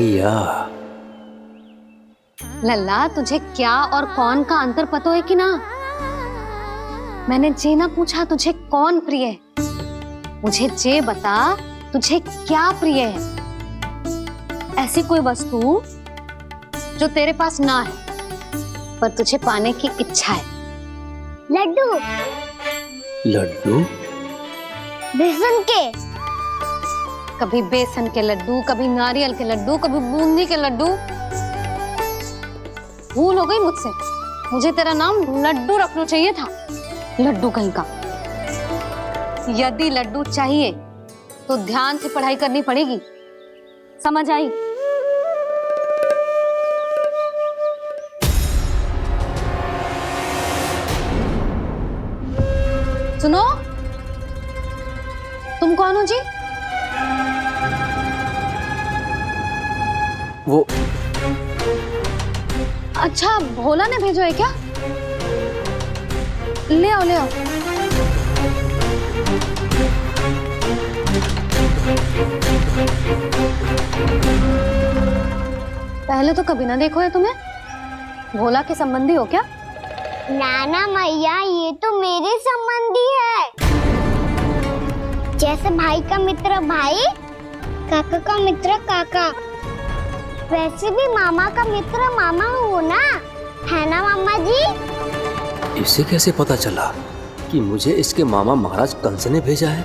या लल्ला, तुझे क्या और कौन का अंतर पता है कि ना? मैंने जे ना पूछा तुझे कौन प्रिय है, मुझे जे बता तुझे क्या प्रिय है। ऐसी कोई वस्तु जो तेरे पास ना है पर तुझे पाने की इच्छा है। लड्डू। लड्डू? बेसन के। कभी बेसन के लड्डू, कभी नारियल के लड्डू, कभी बूंदी के लड्डू। भूल हो गई मुझसे, मुझे तेरा नाम लड्डू रखना चाहिए था। लड्डू कहीं का। यदि लड्डू चाहिए तो ध्यान से पढ़ाई करनी पड़ेगी, समझ आई? सुनो, तुम कौन हो जी? वो अच्छा, भोला ने भेजो है क्या? ले आओ ले आओ। पहले तो कभी ना देखो है तुम्हें। भोला के संबंधी हो क्या? नाना मैया, ये तो मेरे संबंधी है। जैसे भाई का मित्र भाई, काका का मित्र काका, वैसे भी मामा का मित्र मामा हो ना, है ना मामा जी? इसे कैसे पता चला कि मुझे इसके मामा महाराज कंस ने भेजा है?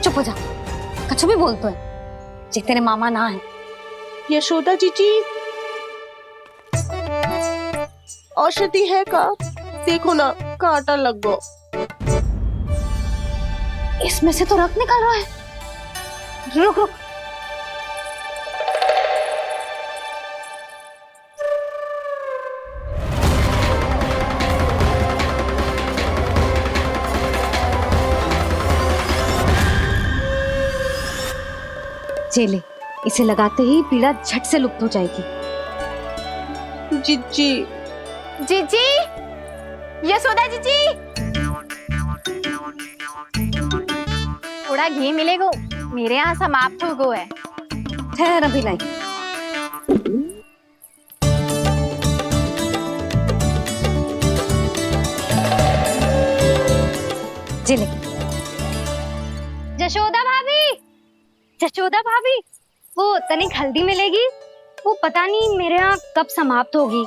चुप हो जा, कुछ भी बोलते है जे तेरे मामा ना है। यशोदा जीजी, औषधि है का? देखो ना, कांटा लग गो। इसमें से तो रक्त निकल रहा है। रुक रुक। चले, इसे लगाते ही पीड़ा झट से लुप्त हो जाएगी। जीजी, जीजी, यशोदा जीजी, थोड़ा घी मिलेगा? मेरे यहाँ समाप्त हो गो है। ठहर अभी लाई। जिले। जशोदा भाभी, जशोदा भाभी, वो तनिक हल्दी मिलेगी? वो पता नहीं मेरे यहाँ कब समाप्त होगी।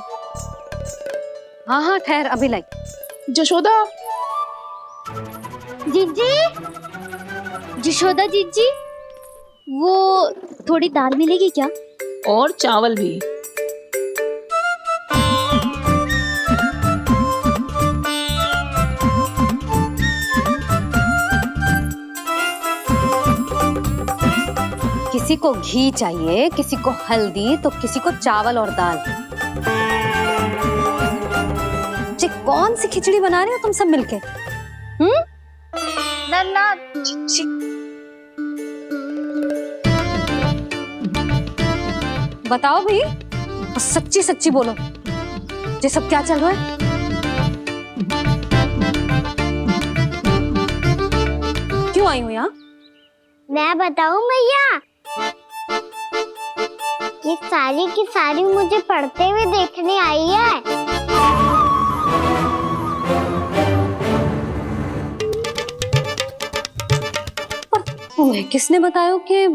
हाँ हाँ ठहर अभी लाई। जशोदा, जीजी, यशोदा जीजी, वो थोड़ी दाल मिलेगी क्या? और चावल भी। किसी को घी चाहिए, किसी को हल्दी, तो किसी को चावल और दाल। जी कौन सी खिचड़ी बना रहे हो तुम सब मिलके? नन्ना, बताओ भाई, और सच्ची सच्ची बोलो, ये सब क्या चल रहा है? क्यों आई हूँ यहाँ? मैं बताऊं भैया, ये सारी की सारी मुझे पढ़ते हुए देखने आई है। पर तुम्हें किसने बताया कि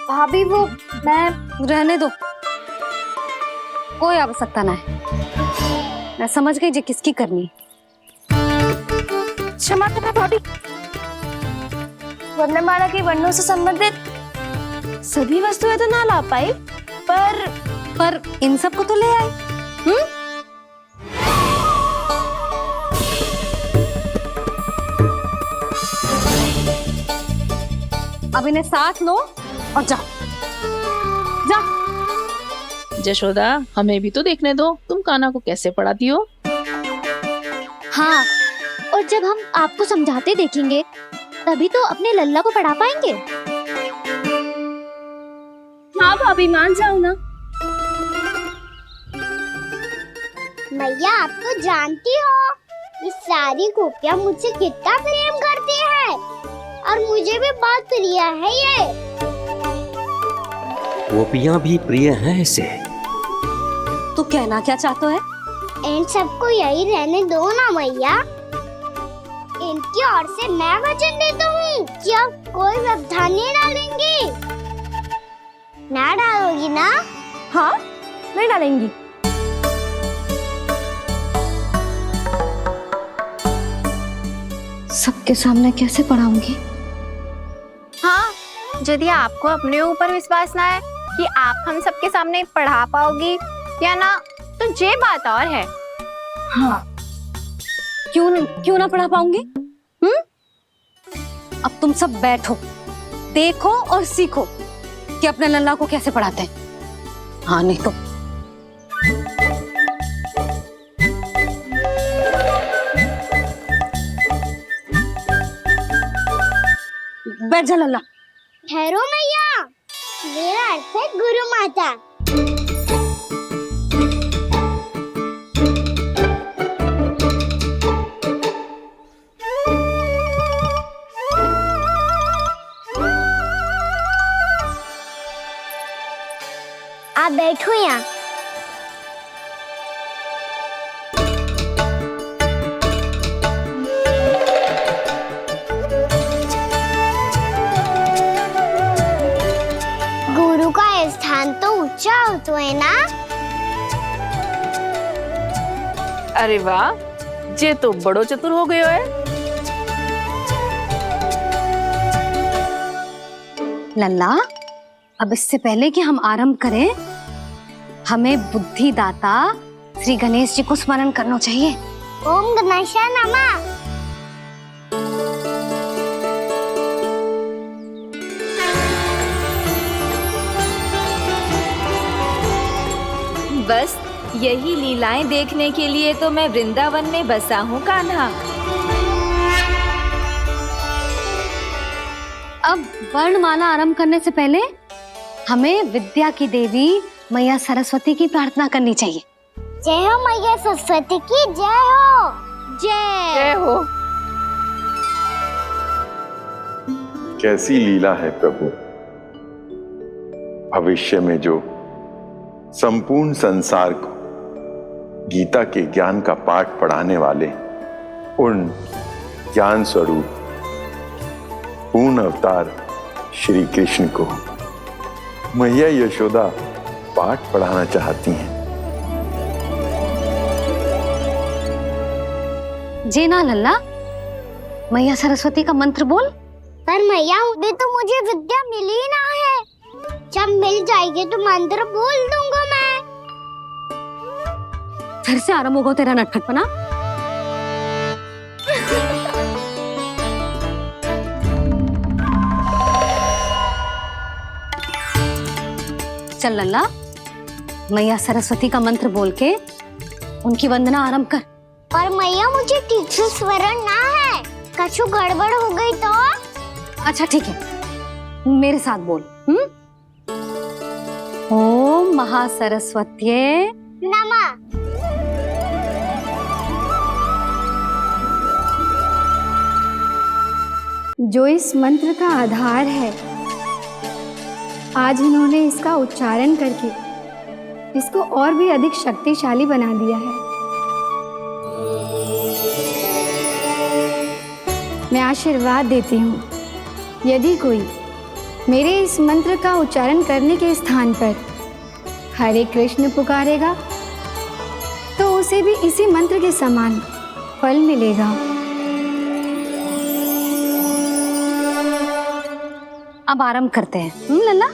भाभी? वो मैं रहने दो, कोई आवश्यकता ना है। मैं समझ गई जे किसकी करनी। क्षमा करना भाभी, वर्णमाला के वर्णों से संबंधित सभी वस्तुएं तो ना ला पाई, पर इन सब को तो ले आए। अब इन्हें साथ लो और जाओ। जा। जशोदा, हमें भी तो देखने दो, तुम कान्हा को कैसे पढ़ाती हो। हाँ, और जब हम आपको समझाते देखेंगे तभी तो अपने लल्ला को पढ़ा पाएंगे। हाँ भाभी, मान जाओ ना। मैया आप तो जानती हो ये सारी गोपियाँ मुझसे कितना प्रेम करती है और मुझे भी बहुत प्रिय है ये। गोपियाँ भी प्रिय हैं इसे। तू कहना क्या चाहता है? इन सबको यही रहने दो ना मैया। इनकी ओर से मैं वचन देता हूँ कि अब कोई व्यवधान नहीं डालेंगी। ना डालोगी ना? हाँ, मैं डालेंगी। सबके सामने कैसे पढ़ाऊंगी? हाँ, यदि आपको अपने ऊपर विश्वास ना है कि आप हम सबके सामने पढ़ा पाओगी या ना, तो ये बात और है। हाँ, क्यों ना पढ़ा पाऊंगी? अब तुम सब बैठो, देखो और सीखो कि अपने लल्ला को कैसे पढ़ाते हैं। हाँ नहीं तो बैठ जा लल्ला। ठहरो मैया, मेरा अर्थ है गुरु माता। आप बैठो यहाँ। गुरु का स्थान तो ऊंचा होता है ना? अरे वाह, जे तो बड़ो चतुर हो गयो है। लल्ला, अब इससे पहले कि हम आरंभ करें, हमें बुद्धिदाता श्री गणेश जी को स्मरण करना चाहिए। ओम गणेशाय नमः। बस यही लीलाएं देखने के लिए तो मैं वृंदावन में बसा हूँ कान्हा। अब वर्णमाला आरंभ करने से पहले हमें विद्या की देवी मैया सरस्वती की प्रार्थना करनी चाहिए। जय हो मैया सरस्वती की जय हो। जय हो। कैसी लीला है प्रभु। भविष्य में जो संपूर्ण संसार को गीता के ज्ञान का पाठ पढ़ाने वाले उन ज्ञान स्वरूप पूर्ण अवतार श्री कृष्ण को मैया यशोदा पाठ पढ़ाना चाहती हैं। जी ना लल्ला, मैया सरस्वती का मंत्र बोल। पर मैया अभी तो मुझे विद्या मिली ना है। जब मिल जाएगी तो मंत्र बोल दूंगा मैं। फिर से आरंभ होगा तेरा नटखटपना। चल लल्ला, मैया सरस्वती का मंत्र बोल के उनकी वंदना आरंभ कर। और मैया मुझे ठीक से स्मरण ना है, कछु गड़बड़ हो गई तो? अच्छा ठीक है, मेरे साथ बोल। ओम महासरस्वत्ये नमः। जो इस मंत्र का आधार है, आज इन्होंने इसका उच्चारण करके इसको और भी अधिक शक्तिशाली बना दिया है। मैं आशीर्वाद देती हूँ, यदि कोई मेरे इस मंत्र का उच्चारण करने के स्थान पर हरे कृष्ण पुकारेगा तो उसे भी इसी मंत्र के समान फल मिलेगा। अब आरंभ करते हैं। लल्ला,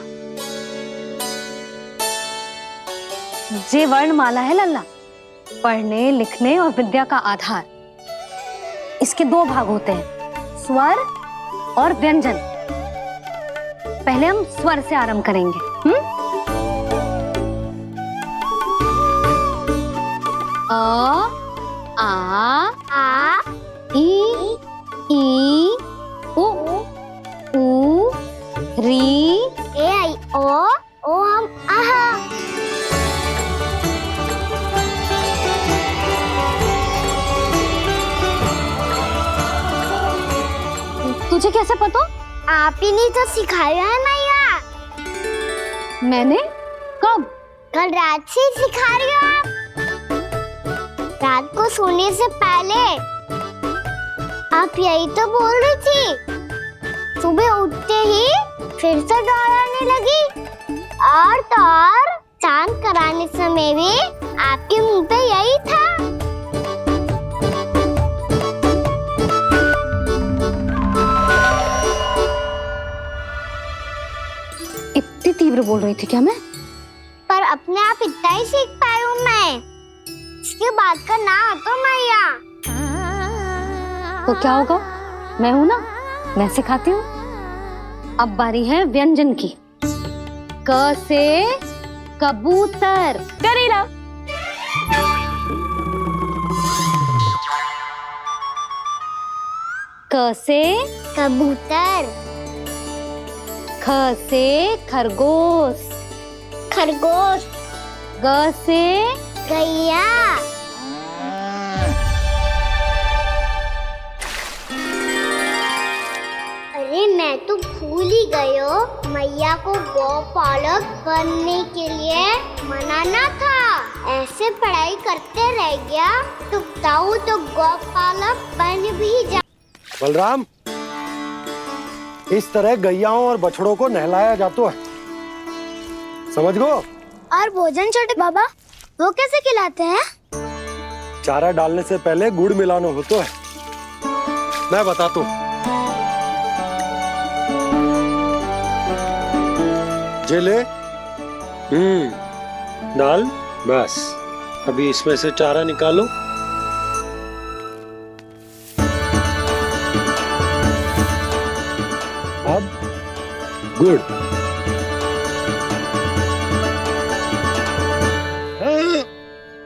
जे वर्णमाला है लल्ला, पढ़ने लिखने और विद्या का आधार। इसके दो भाग होते हैं, स्वर और व्यंजन। पहले हम स्वर से आरंभ करेंगे। अ, आ, ई, उ, री, ए आई ओ हम आहा। मुझे कैसे पता? आप ही ने तो सिखाया है मैया। मैंने? कब? कल रात से सिखा रही हो आप। रात को सोने से पहले आप यही तो बोल रही थी। सुबह उठते ही फिर से दोहराने लगी। और तो और चांद कराने समय भी आपके मुंह पे यही था। इतनी तीव्र बोल रही थी क्या मैं? पर अपने आप इतना ही सीख पाई हूँ मैं। इसके बाद का ना तो मैया। तो क्या होगा? मैं हूं ना, मैं सिखाती हूँ। अब बारी है व्यंजन की। क से कबूतर। करेला। क से कबूतर। ख से खरगोश। खरगोश। ग से गैया। अरे मैं तो भूल ही गई हूँ, मैया को गौपालक बनने के लिए मनाना था। ऐसे पढ़ाई करते रह गया तो ताऊ तो गौपालक बन भी जा। बलराम, इस तरह गैयाओं और बछड़ों को नहलाया जाता है, समझ गो? और भोजन छोटे बाबा, वो कैसे खिलाते हैं? चारा डालने से पहले गुड़ मिलाना होता है। मैं बताता हूँ। जे ले। डाल। बस अभी इसमें से चारा निकालो। अब गुड़।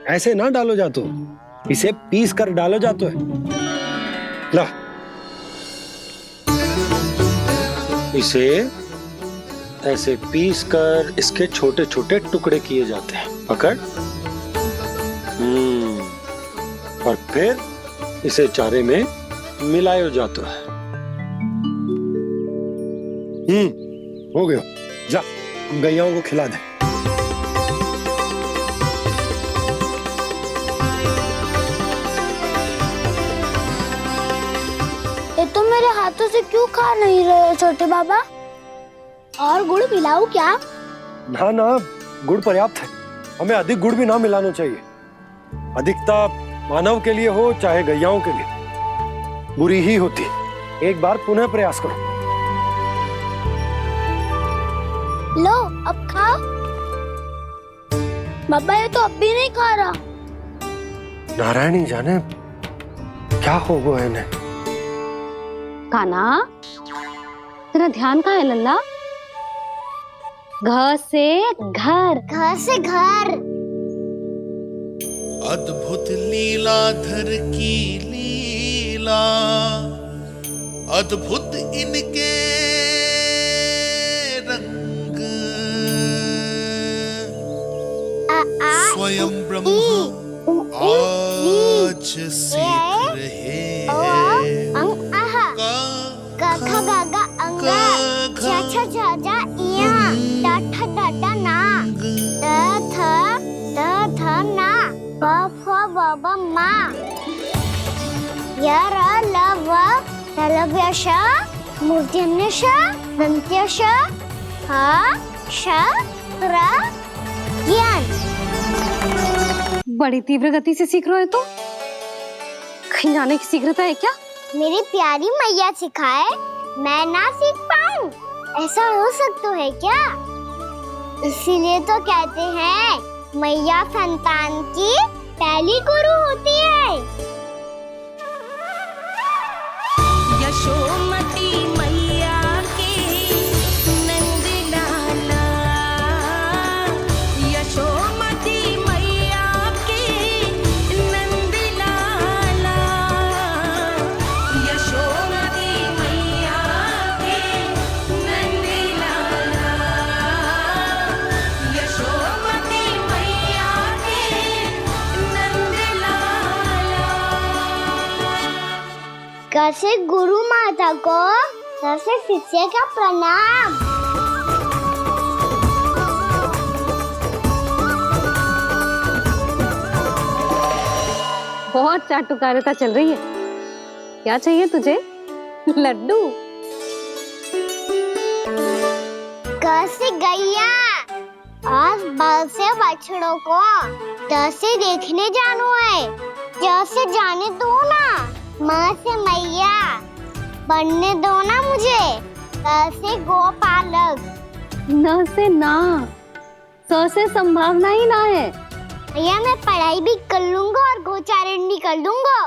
ऐसे ना डालो जातो, इसे पीस कर डालो जातो है। ला, इसे ऐसे पीस कर इसके छोटे छोटे टुकड़े किए जाते हैं। पकड़। और फिर इसे चारे में मिलाया जाता है। हो गया। जा, गैयाओं को खिला दे। ये तो मेरे हाथों से क्यों खा नहीं रहे हो छोटे बाबा? और गुड़ मिलाऊं क्या? ना ना, गुड़ पर्याप्त है। हमें अधिक गुड़ भी ना मिलाना चाहिए। अधिकता मानव के लिए हो चाहे गैयाओं के लिए बुरी ही होती। एक बार पुनः प्रयास करो। लो, अब खाओ। बाबा ये तो अब भी नहीं खा रहा। नारायणी जाने क्या हो गया इन्हें। काना, तेरा ध्यान कहाँ है लल्ला? घ से घर। घर से घर। अद्भुत लीलाधर की लीला, अद्भुत इनके रंग। स्वयं ब्रह्मा आज सीख रहे हैं। गा गा गा अंगा, छा छा छा जा इया, डा ठा डा डा ना, द थ ना, ब फ ब ब मा, य र ल व ललव्य श, मूर्धन्य श, दन्त्य श, ह श र ज्ञान। बड़ी तीव्र गति से सीख रहे हो तो कहीं जाने की शीघ्रता है क्या? मेरी प्यारी मैया सिखाए, मैं ना सीख पाऊं, ऐसा हो सकता है क्या? इसीलिए तो कहते हैं मैया संतान की पहली गुरु होती है। यशोमती मैया के नंद लाला, यशोमती मैया के नंद लाला, यशोमती मैया के नंद लाला, यशोमती मैया के नंद लाला। कैसे गुरु माता को सबसे शिष्य का प्रणाम। बहुत चाटुकारिता चल रही है। क्या चाहिए तुझे? लड्डू? कैसे गैया आज बल से बछड़ों को जैसे देखने जानो है, जैसे जाने दो ना, माँ से मैया बनने दो ना मुझे, कैसे गोपालक। न से ना, स से संभावना ही ना है। भैया मैं पढ़ाई भी कर लूंगा और गोचारण भी कर दूंगा।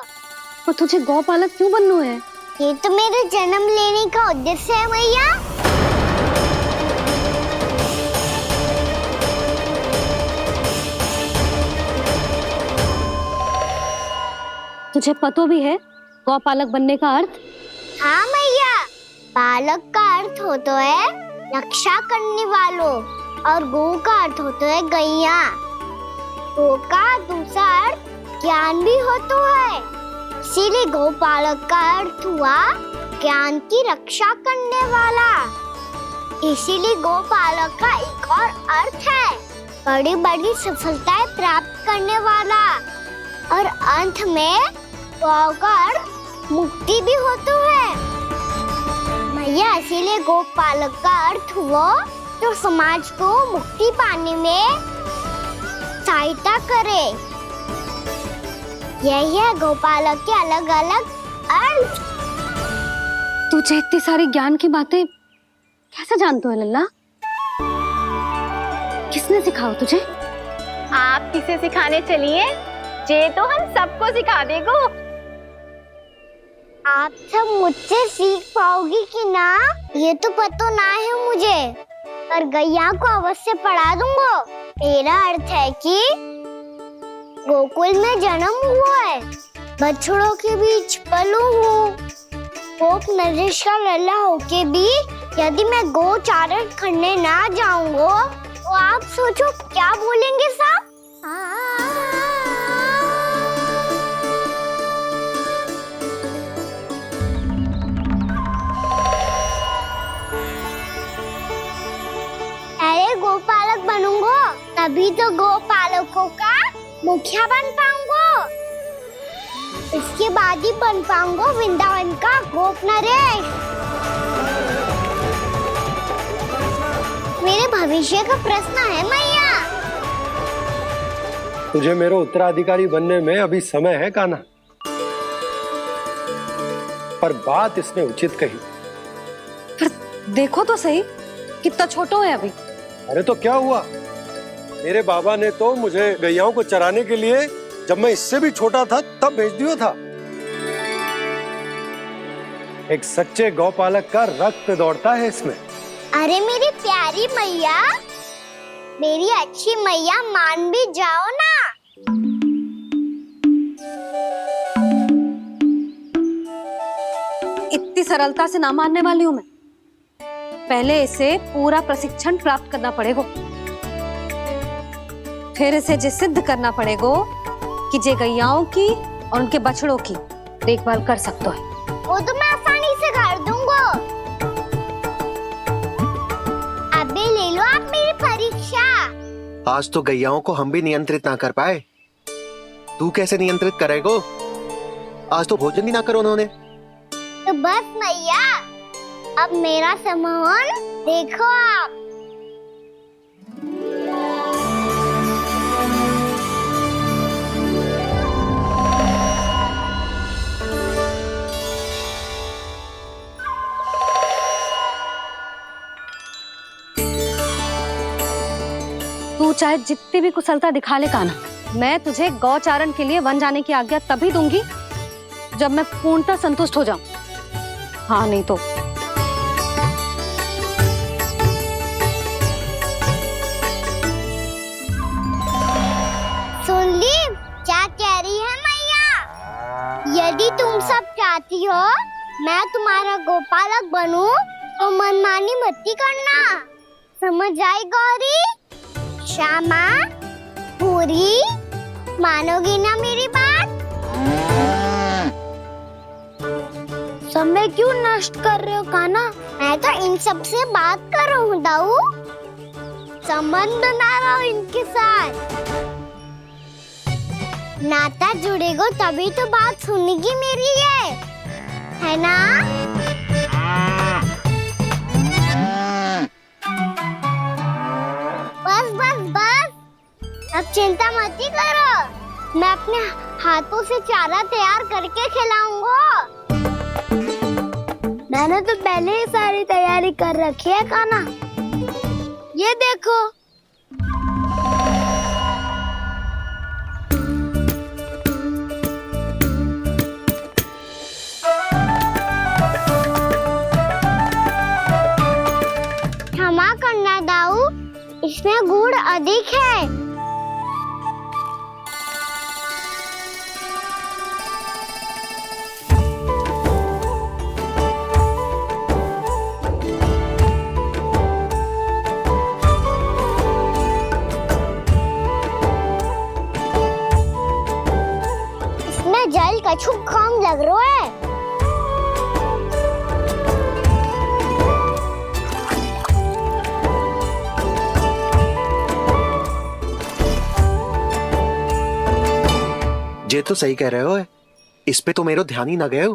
और तुझे गौपालक क्यों बनना है? ये तो मेरे जन्म लेने का उद्देश्य है भैया। तुझे पता भी है गौपालक बनने का अर्थ? हाँ भैया, पालक का अर्थ होता है रक्षा करने वालों और गौ का अर्थ होता है गैया। गौ का दूसरा अर्थ ज्ञान भी होता है, इसीलिए गौपालक का अर्थ हुआ ज्ञान की रक्षा करने वाला। इसीलिए गौपालक का एक और अर्थ है बड़ी बड़ी सफलताएं प्राप्त करने वाला, और अंत में गौ का अर्थ मुक्ति भी होता है भैया। इसीलिए गौपालक का अर्थ हुआ जो समाज को मुक्ति पाने में सहायता करे। यही है गोपालक के अलग अलग अर्थ। तुझे इतनी सारी ज्ञान की बातें कैसे जानते हो लल्ला? किसने सिखाओ तुझे? आप किसे सिखाने चलिए, जे तो हम सबको सिखा देगो। आप सब मुझसे सीख पाओगी कि ना ये तो पता ना है मुझे, पर गैया को अवश्य पढ़ा दूंगा। मेरा अर्थ है कि गोकुल में जन्म हुआ है, बछड़ों के बीच पलू हूँ, गोप नरेश का लल्ला होके भी यदि मैं गोचारण करने ना जाऊंगा तो आप सोचो क्या बोलेंगे सब? अरे गोपालक बनूंगा तभी तो गोपालकों का मुखिया बन पाऊंगा, इसके बाद ही बन पाऊंगा वृंदावन का गोप नरेश। मेरे भविष्य का प्रश्न है मैया। तुझे मेरा उत्तराधिकारी बनने में अभी समय है कान्हा, पर बात इसने उचित कही। पर देखो तो सही कितना छोटो है अभी। अरे तो क्या हुआ, मेरे बाबा ने तो मुझे गैयाओं को चराने के लिए जब मैं इससे भी छोटा था तब भेज दिया था। एक सच्चे गौपालक का रक्त दौड़ता है इसमें। अरे मेरी प्यारी मैया, मेरी अच्छी मैया, मान भी जाओ ना। इतनी सरलता से ना मानने वाली हूं मैं। पहले इसे पूरा प्रशिक्षण प्राप्त करना पड़ेगा, फिर इसे जे सिद्ध करना पड़ेगा कि जे गैयाओं की और उनके बछड़ों की देखभाल कर सकता है। वो तो मैं आसानी से कर दूंगा। अबे ले लो आप मेरी परीक्षा। आज तो गैयाओं को हम भी नियंत्रित ना कर पाए, तू कैसे नियंत्रित करेगो? आज तो भोजन भी ना करो उन्होंने। तो बस मैया, अब मेरा सम्मान देखो आप। तू चाहे जितनी भी कुशलता दिखा ले कान्हा, मैं तुझे गौचारण के लिए वन जाने की आज्ञा तभी दूंगी जब मैं पूर्णतः संतुष्ट हो जाऊं। हाँ नहीं तो सुन ली क्या कह रही है मैया? यदि तुम सब चाहती हो मैं तुम्हारा गोपालक बनूं तो मनमानी मत करना, समझ आई गौरी? श्यामा, पूरी, मानोगी ना मेरी बात? समय क्यों नष्ट कर रहे हो काना? मैं तो इन सब से बात कर रहा हूँ दाऊ, संबंध बना रहा हूँ इनके साथ। नाता जुड़ेगा तभी तो बात सुनेगी मेरी है ना? बस बस बस, अब चिंता मत ही करो, मैं अपने हाथों से चारा तैयार करके खिलाऊंगा। मैंने तो पहले ही सारी तैयारी कर रखी है काना, ये देखो। क्षमा करना दाऊ, इसमें गुड़ अधिक है। इसमें जल कछु कम लग रहा है। ये तो सही कह रहे हो, इस पे तो मेरे ध्यान ही ना गए हो।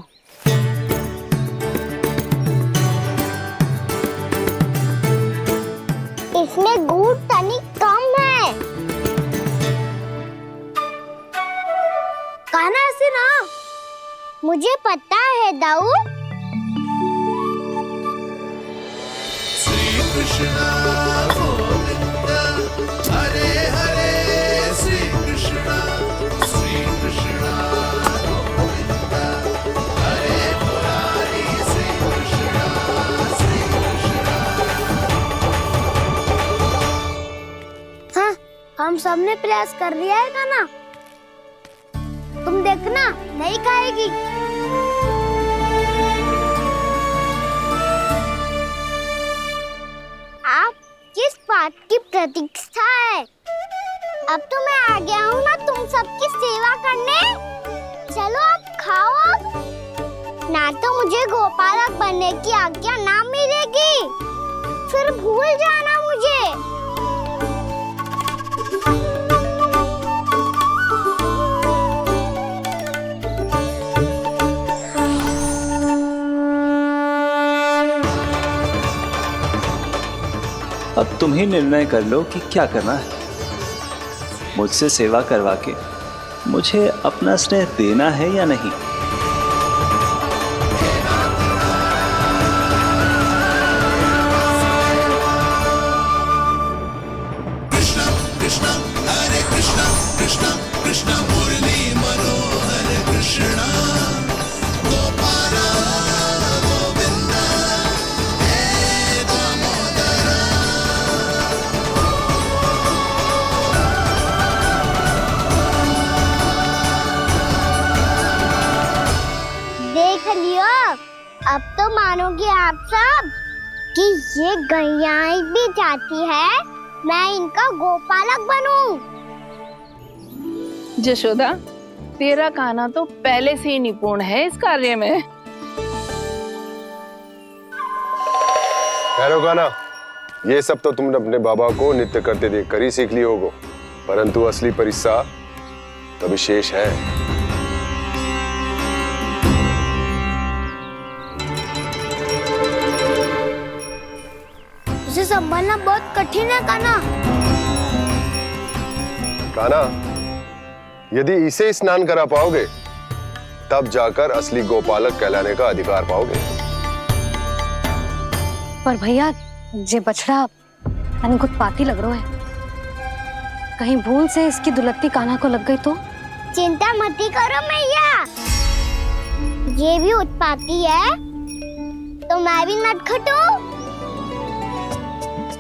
इसमें गुड़ तनिक कम है। काना ऐसे ना, मुझे पता है दाऊ। श्री कृष्ण गोविंद हरे हरे, श्री कृष्ण गोविंद हरे मुरारी, श्री कृष्ण हाँ, हम सबने प्रयास कर लिया है काना, तुम देखना नहीं खाएगी। आप किस बात की प्रतीक्षा है? अब तो मैं आ गया हूँ ना तुम सबकी सेवा करने। चलो अब खाओ अब। ना तो मुझे गोपालक बनने की आज्ञा ना मिलेगी, फिर भूल जाना मुझे। अब तुम ही निर्णय कर लो कि क्या करना है। मुझसे सेवा करवा के मुझे अपना स्नेह देना है या नहीं। कृष्ण कृष्ण हरे कृष्ण कृष्ण कृष्ण मुरली मनोहर कृष्ण गोपाल गोविंद हे दामोदर। देख लियो, अब तो मानोगे आप सब कि ये गैयाएं भी चाहती है मैं इनका गोपालक बनूं। जशोदा, तेरा कान्हा तो पहले से ही निपुण है इस कार्य में। खैर कान्हा, ये सब तो तुमने अपने बाबा को नृत्य करते देख कर ही सीख ली होगो, परंतु असली परिस्सा तो विशेष है। उसे संभालना बहुत कठिन है कान्हा। कान्हा, यदि इसे स्नान करा पाओगे तब जाकर असली गोपालक कहलाने का अधिकार पाओगे। पर भैया, ये बछड़ा उत्पाती लग रहा है, कहीं भूल से इसकी दुलत्ती कान्हा को लग गई तो? चिंता मत ही करो मैया, ये भी उत्पाती है तो मैं भी नटखट हूँ।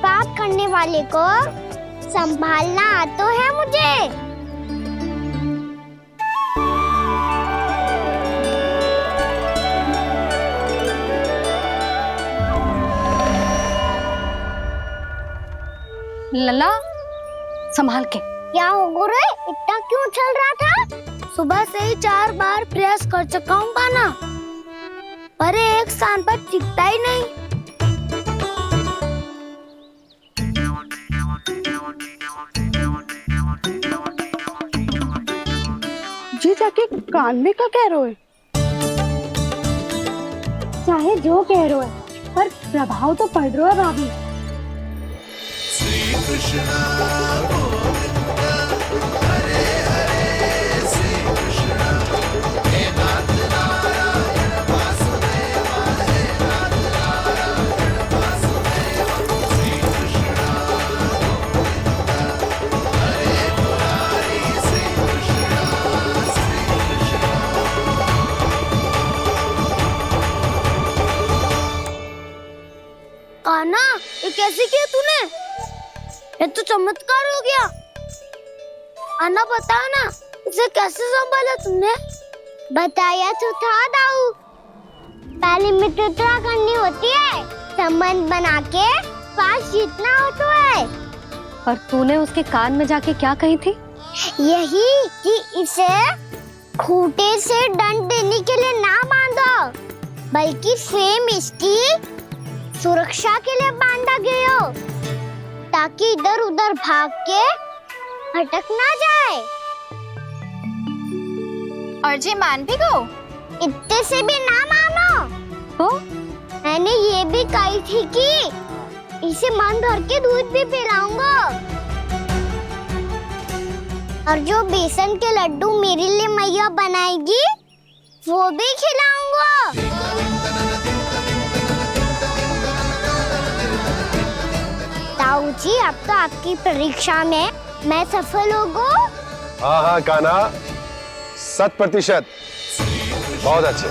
पाप करने वाले को संभालना आता है मुझे। लला, संभाल के। क्या हो गुरु, इतना क्यों चल रहा था? सुबह से ही 4 बार प्रयास कर चुका हूँ कान्हा, पर ये एक स्थान पर टिकता ही नहीं। जी जाके कान में क्या कह रहे हो? चाहे जो कह रहे हो पर प्रभाव तो पड़ रहा है भाभी। श्री कृष्णा गोविंद हरे हरे श्री कृष्णा हे नाथ नारायण वासुदेवा हे नाथ नारायण वासुदेवा श्री कृष्णा गोविंद हरे मुरारी श्री कृष्णा कान्हा, ये कैसे किया तूने? ये तो चमत्कार हो गया। अन्ना बताओ ना, इसे कैसे संभाला तुमने? बताया तो था दाऊ। पहले मित्रता करनी होती है, संबंध बना के पास जीतना होता है। पर तूने उसके कान में जाके क्या कही थी? यही कि इसे खूंटे से दंड देने के लिए ना बांधो, बल्कि स्वयं इसकी सुरक्षा के लिए बांधा गया हो, ताकि इधर उधर भाग के भटक ना जाए। और जी मान भी गो? इतने से भी ना मानो। तो मैंने ये भी कही थी कि इसे मन भर के दूध भी पिलाऊंगा, और जो बेसन के लड्डू मेरे लिए मैया बनाएगी वो भी खिलाऊंगा। ताऊ जी, अब तो आपकी परीक्षा में मैं सफल होगा। हाँ हाँ कान्हा, 100%। बहुत अच्छे।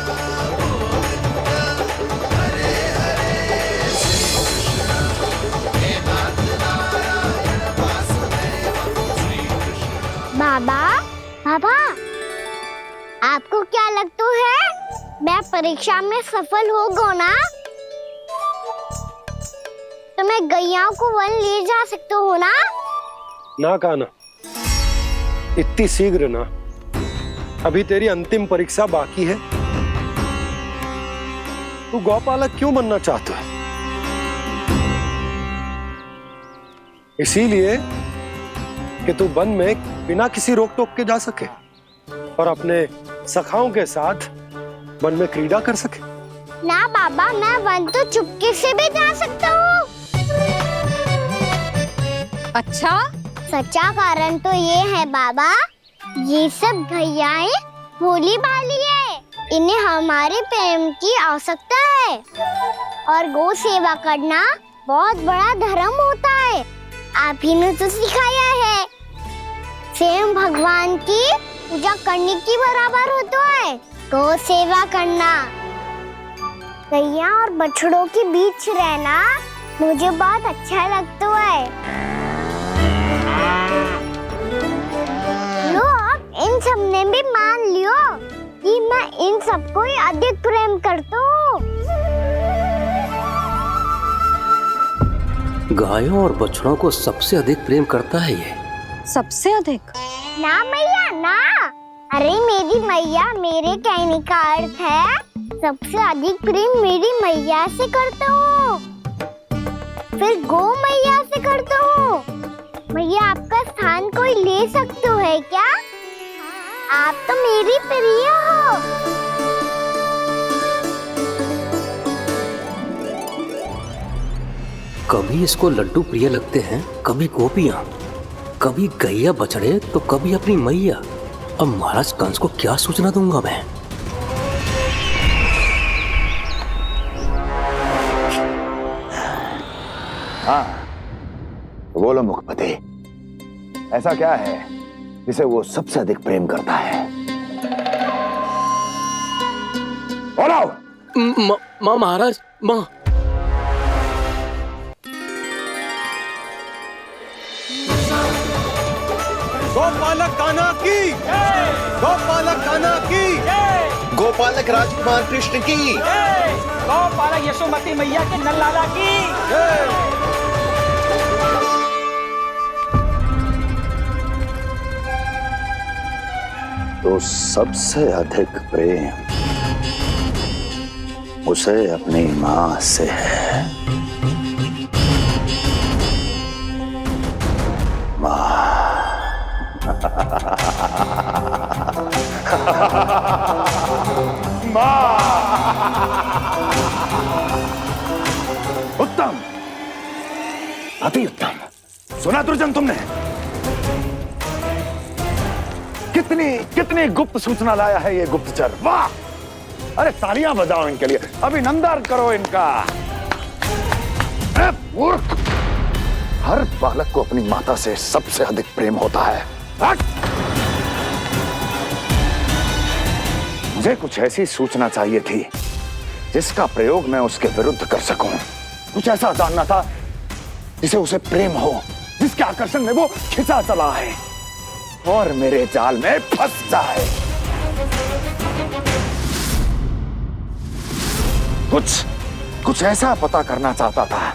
बाबा, बाबा, आपको क्या लगता है मैं परीक्षा में सफल होगा ना? तो मैं गैयाओं को वन ले जा सकता हूँ ना? ना कान्हा, इतनी शीघ्र ना। अभी तेरी अंतिम परीक्षा बाकी है। तू गौपालक क्यों बनना चाहता है? इसीलिए कि तू वन में बिना किसी रोक टोक के जा सके और अपने सखाओं के साथ वन में क्रीड़ा कर सके। ना बाबा, मैं वन तो चुपके से भी जा सकता हूँ। अच्छा? सच्चा कारण तो ये है बाबा, ये सब भैयाएं भोली भाली है, इन्हें हमारे प्रेम की आवश्यकता है, और गौ सेवा करना बहुत बड़ा धर्म होता है। आप ही ने तो सिखाया है, स्वयं भगवान की पूजा करने की बराबर होता है गौ सेवा करना। गैया और बछड़ों के बीच रहना मुझे बहुत अच्छा लगता है। लो, अब इन सब ने भी मान लियो कि मैं इन सबको ही अधिक प्रेम करता हूँ। गायों और बछड़ों को सबसे अधिक प्रेम करता है ये। सबसे अधिक? ना मैया ना, अरे मेरी मैया, मेरे कहने का अर्थ है सबसे अधिक प्रेम मेरी मैया से करता हूँ, फिर गौ मैया से करता हूँ। मैया, आपका स्थान कोई ले सकते है क्या? आप तो मेरी प्रिय हो। कभी इसको लड्डू प्रिय लगते हैं, कभी गोपियां, कभी गैया बछड़े, तो कभी अपनी मैया। अब महाराज कंस को क्या सूचना दूंगा मैं? हाँ, बोलो मुखपति, ऐसा क्या है जिसे वो सबसे अधिक प्रेम करता है? बोलो। माँ महाराज, माँ। गोपालक कान्हा की, गोपालक कान्हा की, गोपालक राजकुमार कृष्ण की, गोपालक यशोमती मैया के नललाला की। तो सबसे अधिक प्रेम उसे अपनी मां से है। उत्तम, अति उत्तम। सुना दुर्जन तुमने? कितनी कितनी गुप्त सूचना लाया है ये गुप्तचर। वाह! अरे तालियां बजाओ इनके लिए, अभिनंदन करो इनका। मूर्ख! हर बालक को अपनी माता से सबसे अधिक प्रेम होता है। हट! मुझे कुछ ऐसी सूचना चाहिए थी जिसका प्रयोग मैं उसके विरुद्ध कर सकूं। कुछ ऐसा जानना था जिसे उसे प्रेम हो, जिसके आकर्षण में वो खिंचा चला है और मेरे जाल में फंस जाए। कुछ ऐसा पता करना चाहता था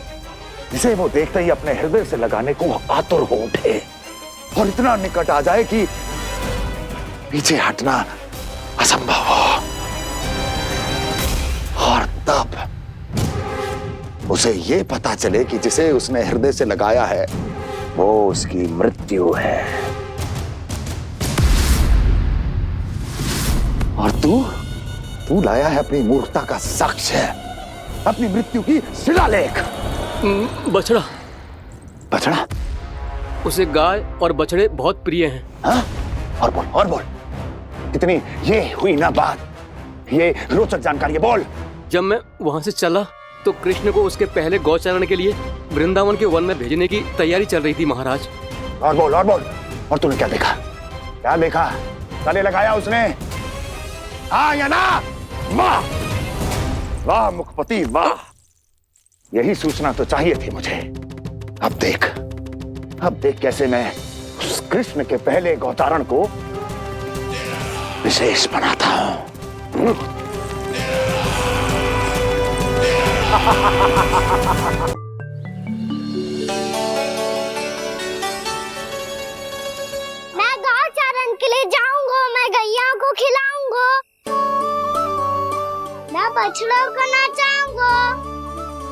जिसे वो देखते ही अपने हृदय से लगाने को आतुर हो उठे और इतना निकट आ जाए कि पीछे हटना असंभव हो। और तब उसे ये पता चले कि जिसे उसने हृदय से लगाया है वो उसकी मृत्यु है। और तू लाया है अपनी मूर्खता का साक्ष्य, अपनी मृत्यु की शिलालेख। बछड़ा। बछड़ा? उसे गाय और बछड़े बहुत प्रिय हैं। हाँ? और बोल। कितनी ये हुई ना बात, ये रोचक जानकारी बोल। जब मैं वहां से चला तो कृष्ण को उसके पहले गौचारण के लिए वृंदावन के वन में भेजने की तैयारी चल रही थी महाराज। और बोल। और तूने क्या देखा? गले लगाया उसने? हाँ या ना? वाह मुखपति वाह! यही सूचना तो चाहिए थी मुझे। अब देख कैसे मैं उस कृष्ण के पहले गौचारण को विशेष बनाता हूं। मैं गौचारण के लिए जाऊंगा, मैं गैया को खिलाऊंगा, मैं बछड़ों को नचाऊंगा,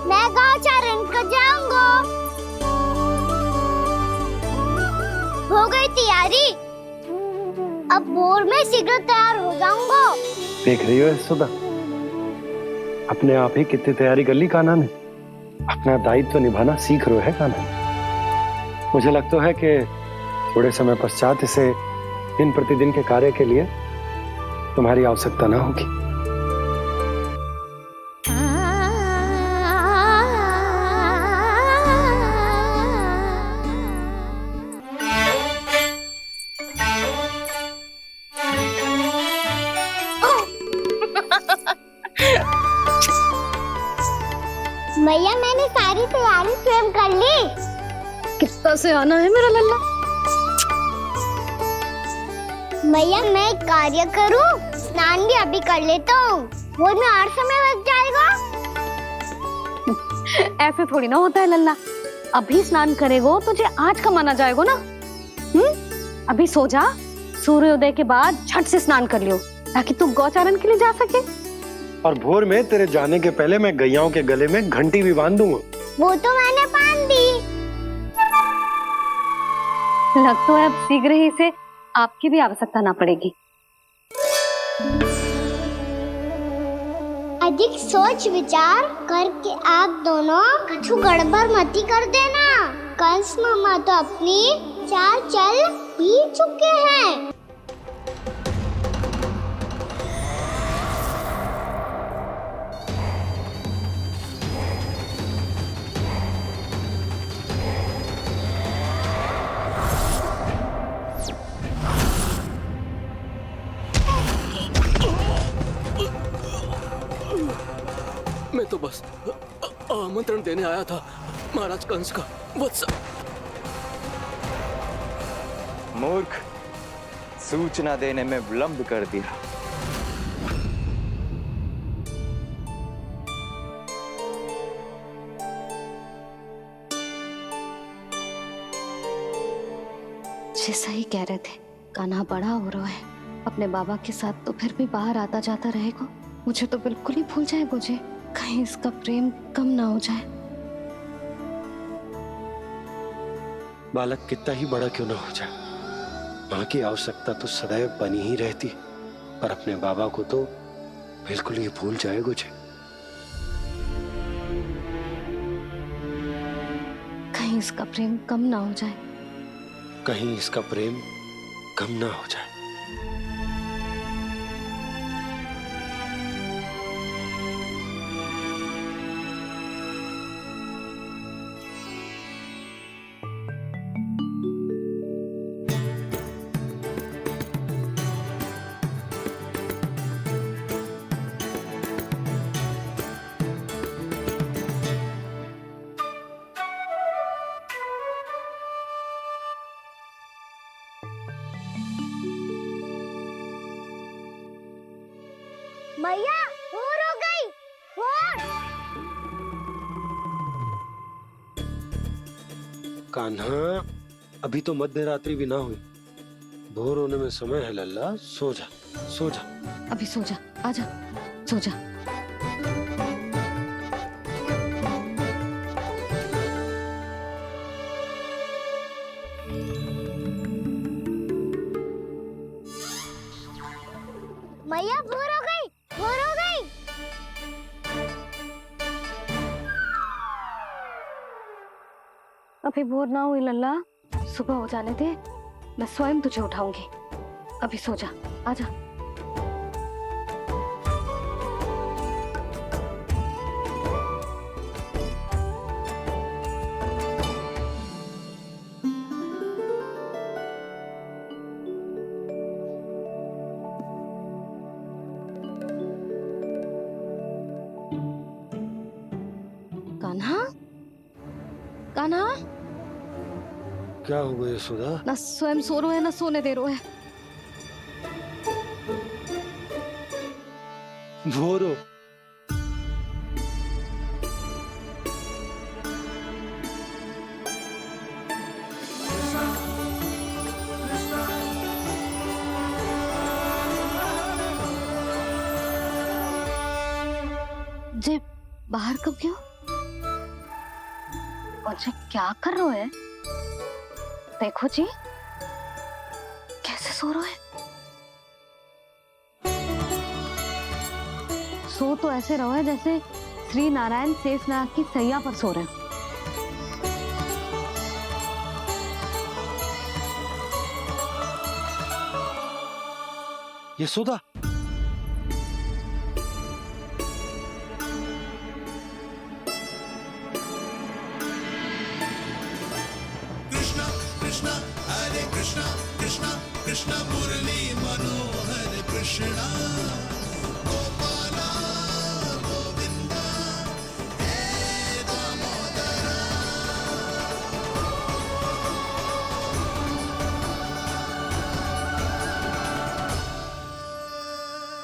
मैं गौचारण को जाऊंगा। हो गई तैयारी, अब भोर में शीघ्र तैयार हो जाऊंगा। देख रही हो यशोदा, अपने आप ही कितनी तैयारी कर ली कान्हा ने। अपना दायित्व निभाना सीख रहे है कान्हा। मुझे लगता है कि थोड़े समय पश्चात इसे दिन प्रतिदिन के कार्य के लिए तुम्हारी आवश्यकता ना होगी। मैया मैंने सारी तैयारी स्वयं कर ली। कितना से आना है मेरा लल्ला? मैया मैं एक कार्य करूं, स्नान भी अभी कर लेता हूँ, वो में और समय लग जाएगा। ऐसे थोड़ी ना होता है लल्ला, अभी स्नान करेगो तुझे आज का माना जाएगा ना। अभी सो जा, सूर्योदय के बाद झट से स्नान कर लियो ताकि तू गौचारण के लिए जा सके। और भोर में तेरे जाने के पहले मैं गैयाओं के गले में घंटी भी बांध दूंगा। वो तो मैंने बांध दी। लग तो है अब शीघ्र ही से आपकी भी आवश्यकता ना पड़ेगी। अधिक सोच विचार करके आप दोनों कछु गड़बड़ मती कर देना। कंस मामा तो अपनी चाल चल भी चुके हैं। मैं तो बस आमंत्रण देने आया था महाराज कंस का। वत्स मूर्ख, सूचना देने में विलंब कर दिया। जैसा ही कह रहे थे, कान्हा बड़ा हो रहा है, अपने बाबा के साथ तो फिर भी बाहर आता जाता रहेगा। मुझे तो बिल्कुल ही भूल जाए मुझे, कहीं इसका प्रेम कम ना हो जाए। बालक कितना ही बड़ा क्यों ना हो जाए, माँ की आवश्यकता तो सदैव बनी ही रहती, पर अपने बाबा को तो बिल्कुल ही भूल जाए मुझे। कहीं इसका प्रेम कम ना हो जाए, कहीं इसका प्रेम कम ना हो जाए। मैया भोर हो गई, भोर। कान्हा, अभी तो मध्य रात्रि भी ना हुई, भोर होने में समय है लल्ला, सो जा सो जा। अभी सो जा, आजा सो जा। मैया भोर हो गई, भोर हो गई। अभी भोर ना हुई लल्ला, सुबह हो जाने दे, मैं स्वयं तुझे उठाऊंगी। अभी सो जा, आजा। कान्हा, कान्हा, क्या हो गया यशोदा? ना स्वयं सो रहे है ना सोने दे रहे है। भोर हो। जे बाहर कब क्यों? और जे क्या कर रहे है? देखो जी, कैसे सो रहे हैं। सो तो ऐसे रहो है जैसे श्री नारायण शेषनाग की सैया पर सो रहे हैं। यशोदा, कृष्ण हरे कृष्ण कृष्ण कृष्ण मुरली मनोहर कृष्ण गोपाला गोविंदा हे दामोदर।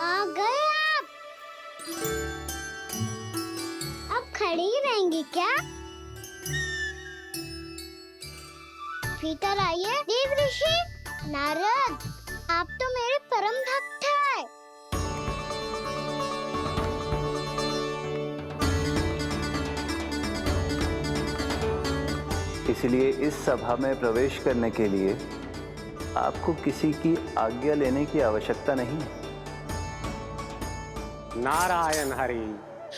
आ गए आप? अब खड़ी ही रहेंगी क्या? भीतर आइए। देव ऋषि नारद, आप तो मेरे परम भक्त हैं। इसलिए इस सभा में प्रवेश करने के लिए आपको किसी की आज्ञा लेने की आवश्यकता नहीं है। नारायण हरि,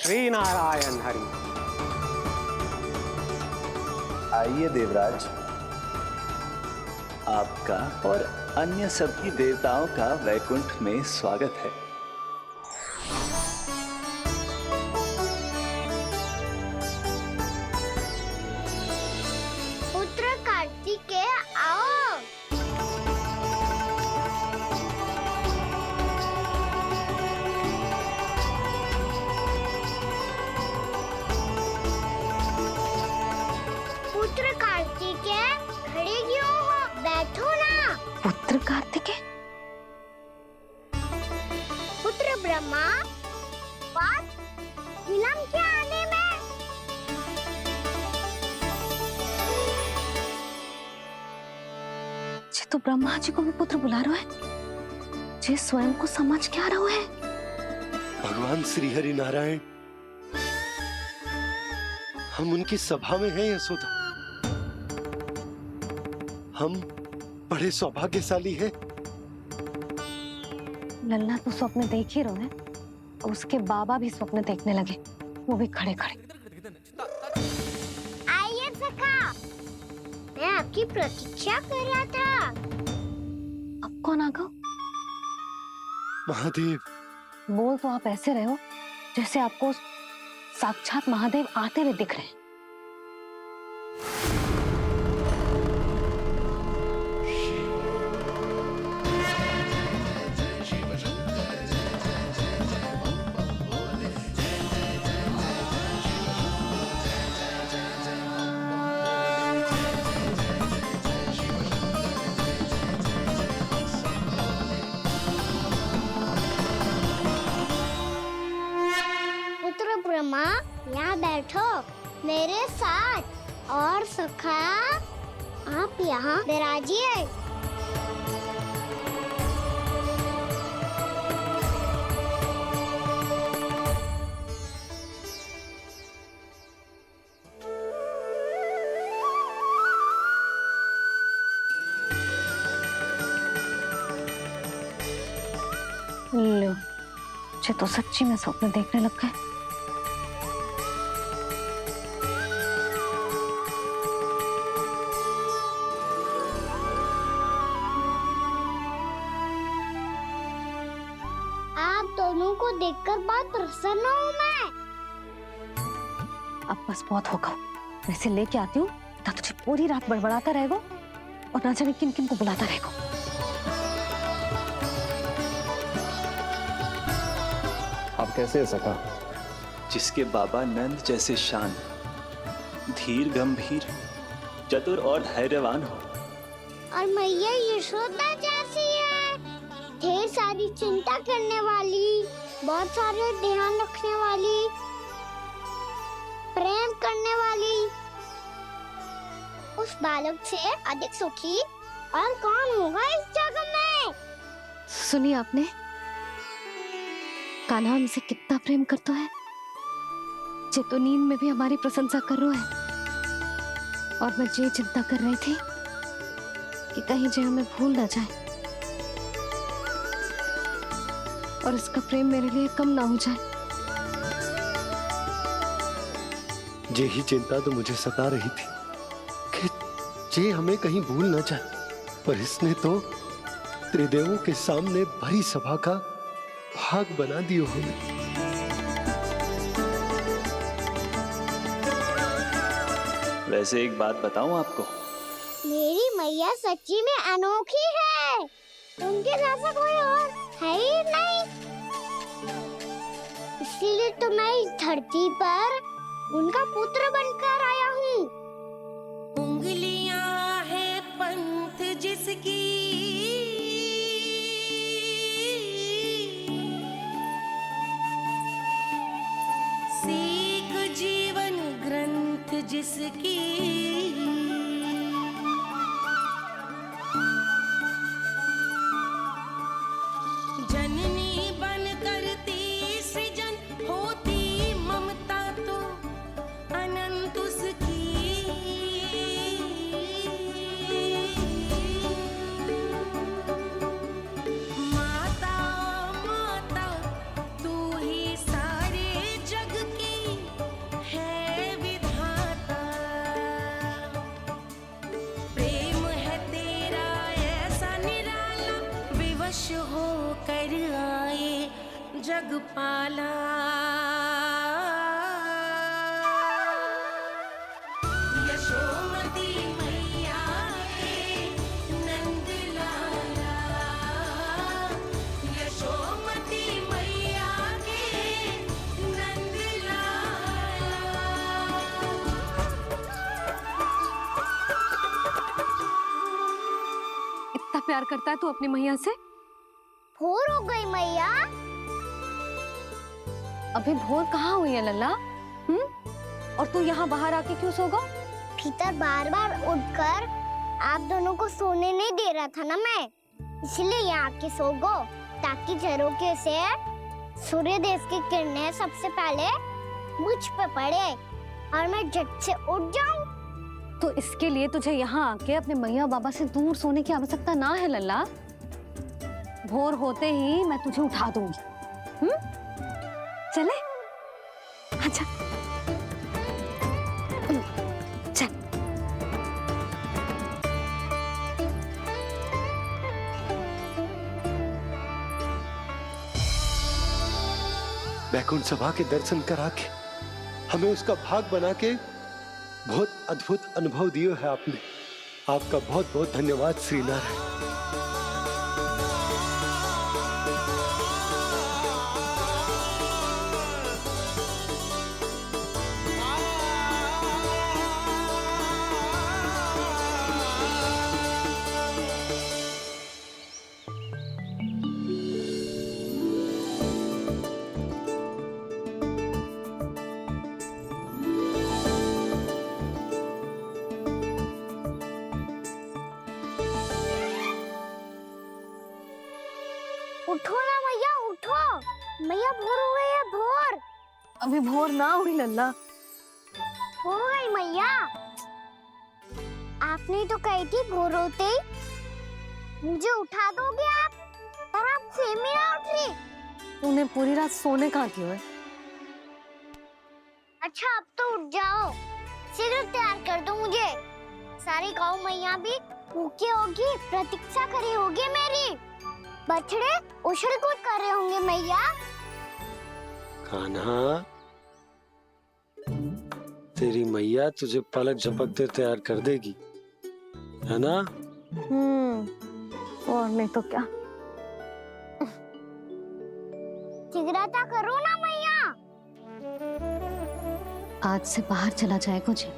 श्री नारायण हरि। आइए देवराज, आपका और अन्य सभी देवताओं का वैकुंठ में स्वागत है। पुत्र कार्तिकेय आओ। पुत्र कार्तिकेय खड़े क्यों हो? बैठो ना। पुत्र कार्तिकेय, पुत्र ब्रह्मा, बात विलंब क्या आने में? जे तो ब्रह्मा जी को भी पुत्र बुला रहे है, जे स्वयं को समझ क्या रहे है। भगवान श्री हरि नारायण, हम उनकी सभा में हैं यशोदा। हम बड़े सौभाग्यशाली हैं। लल्ला तो स्वप्न देख ही रहे हैं, उसके बाबा भी स्वप्न देखने लगे, वो भी खड़े खड़े। आइए सखा, मैं आपकी प्रतीक्षा कर रहा था। अब कौन आ गया? महादेव। बोल तो आप ऐसे रहे हो जैसे आपको साक्षात महादेव आते हुए दिख रहे हैं। पुत्र ब्रह्मा, यहाँ बैठो मेरे साथ। और सखा, आप यहाँ विराजिए। लो, मुझे तो सच्ची में स्वप्न देखने लग गए। आप दोनों को देखकर बहुत प्रसन्न हूँ मैं। अब बस बहुत होगा, वैसे लेके आती हूँ ना, तुझे पूरी रात बड़बड़ाता रहेगा और ना जाने किन किन को बुलाता रहेगा। आप कैसे है सखा? जिसके बाबा नंद जैसे शान, धीर गंभीर, चतुर और धैर्यवान हो, और मैया यशोदा जैसी है, ढेर सारी चिंता करने वाली, बहुत सारे ध्यान रखने वाली, प्रेम करने वाली। उस बालक से अधिक सुखी और कौन होगा इस जगत में? सुनिए आपने, कान्हा हमसे कितना प्रेम करता है, जे तो नींद में भी हमारी प्रशंसा कर रहा है। और मैं ये चिंता कर रही थी कि कहीं जे हमें भूल ना जाए और इसका प्रेम मेरे लिए कम ना हो जाए। यही चिंता तो मुझे सता रही थी कि जे हमें कहीं भूल ना जाए, पर इसने तो त्रिदेवों के सामने भरी सभा का भाग बना दियो हमें। वैसे एक बात बताऊं आपको, मेरी मैया सच्ची में अनोखी है, उनके जैसा कोई और है ही नहीं। इसीलिए तो मैं इस धरती पर उनका पुत्र बनकर आया हूँ। उंगलियां है पंथ जिसकी, सीख जीवन ग्रंथ जिसकी, जननी बन करती सृजन होती ममता तो अनंत उसकी। माता माता तू ही सारे जग की है विधाता, प्रेम है तेरा ऐसा निराला, विवश हो कर आए जग पाला। यशोमती मैया के नंद लाला, यशोमती मैया के नंद लाला। इतना प्यार करता है तू अपनी मैया से? भोर हो गई मैया। अभी भोर कहाँ हुई है लल्ला? और तू यहाँ बाहर आके क्यों सो गया? भीतर बार बार उठकर आप दोनों को सोने नहीं दे रहा था ना मैं, इसलिए यहाँ आके सो गो, ताकि झरोके से सूर्य देव की किरणें सबसे पहले मुझ पे पड़े और मैं झट से उठ जाऊं। तो इसके लिए तुझे यहाँ आके अपने मैया बाबा से दूर सोने की आवश्यकता ना है लल्ला। भोर होते ही मैं तुझे उठा दूंगी। चले? अच्छा चल। बैकुंठ सभा के दर्शन करा के हमें उसका भाग बना के बहुत अद्भुत अनुभव दिए है आपने। आपका बहुत बहुत धन्यवाद श्री नारायण। उठो ना मैया, उठो। मैया भोर हो गई है, भोर। अभी भोर ना हुई लल्ला। हो गई मैया। आपने तो कही थी भोर होते ही मुझे उठा दोगे आप, पर आप फिर भी ना उठी। तूने पूरी रात सोने कहाँ की है? अच्छा अब तो उठ जाओ, शीघ्र तैयार कर दो मुझे। सारी गाँव मैया भी भूखी होगी, प्रतीक्षा करी होगी मेरी। बछड़े उछल कूद कर रहे होंगे मैया। कान्हा, तेरी मैया तुझे पलक झपकते तैयार कर देगी, है ना? और नहीं तो क्या। शीघ्रता करो ना मैया। आज से बाहर चला जाएगा जी,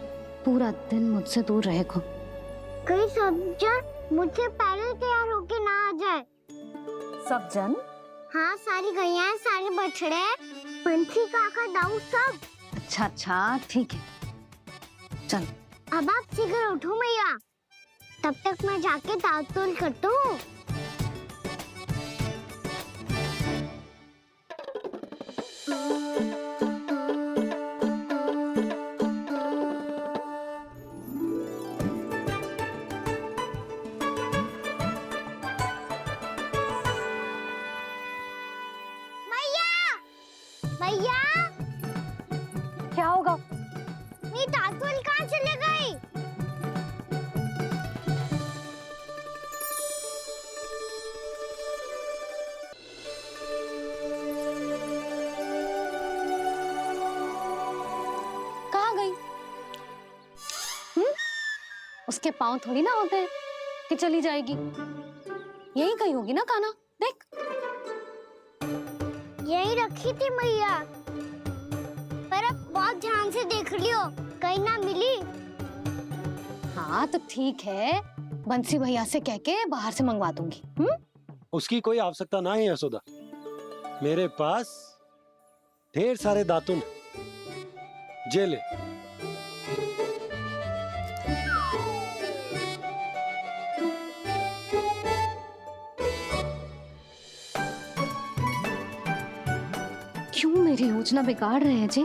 पूरा दिन मुझसे दूर रहेगा। कहीं सब जन मुझसे पहले तैयार होके ना आ जाए। सब जन? हाँ, सारी गैया, सारे बछड़े, पंछी, काका, दाऊ सब। अच्छा अच्छा ठीक है, चल। अब आप शीघ्र उठो मैया, तब तक मैं जाके ताल-तोल करता हूँ। मैया, क्या होगा? मेरी ताल-तोल कहाँ चले गई? कहाँ गई? उसके पाँव थोड़ी ना होते हैं कि चली जाएगी। यही कहीं होगी ना कान्हा, देख। यही रखी थी मैया, पर अब बहुत ध्यान से देख लियो, कहीं ना मिली। हाँ तो ठीक है, बंसी भैया से कह के बाहर से मंगवा दूंगी। उसकी कोई आवश्यकता ना है यशोदा, मेरे पास ढेर सारे दातुन। जे ले। क्यों मेरी योजना बिगाड़ रहे हैं जी?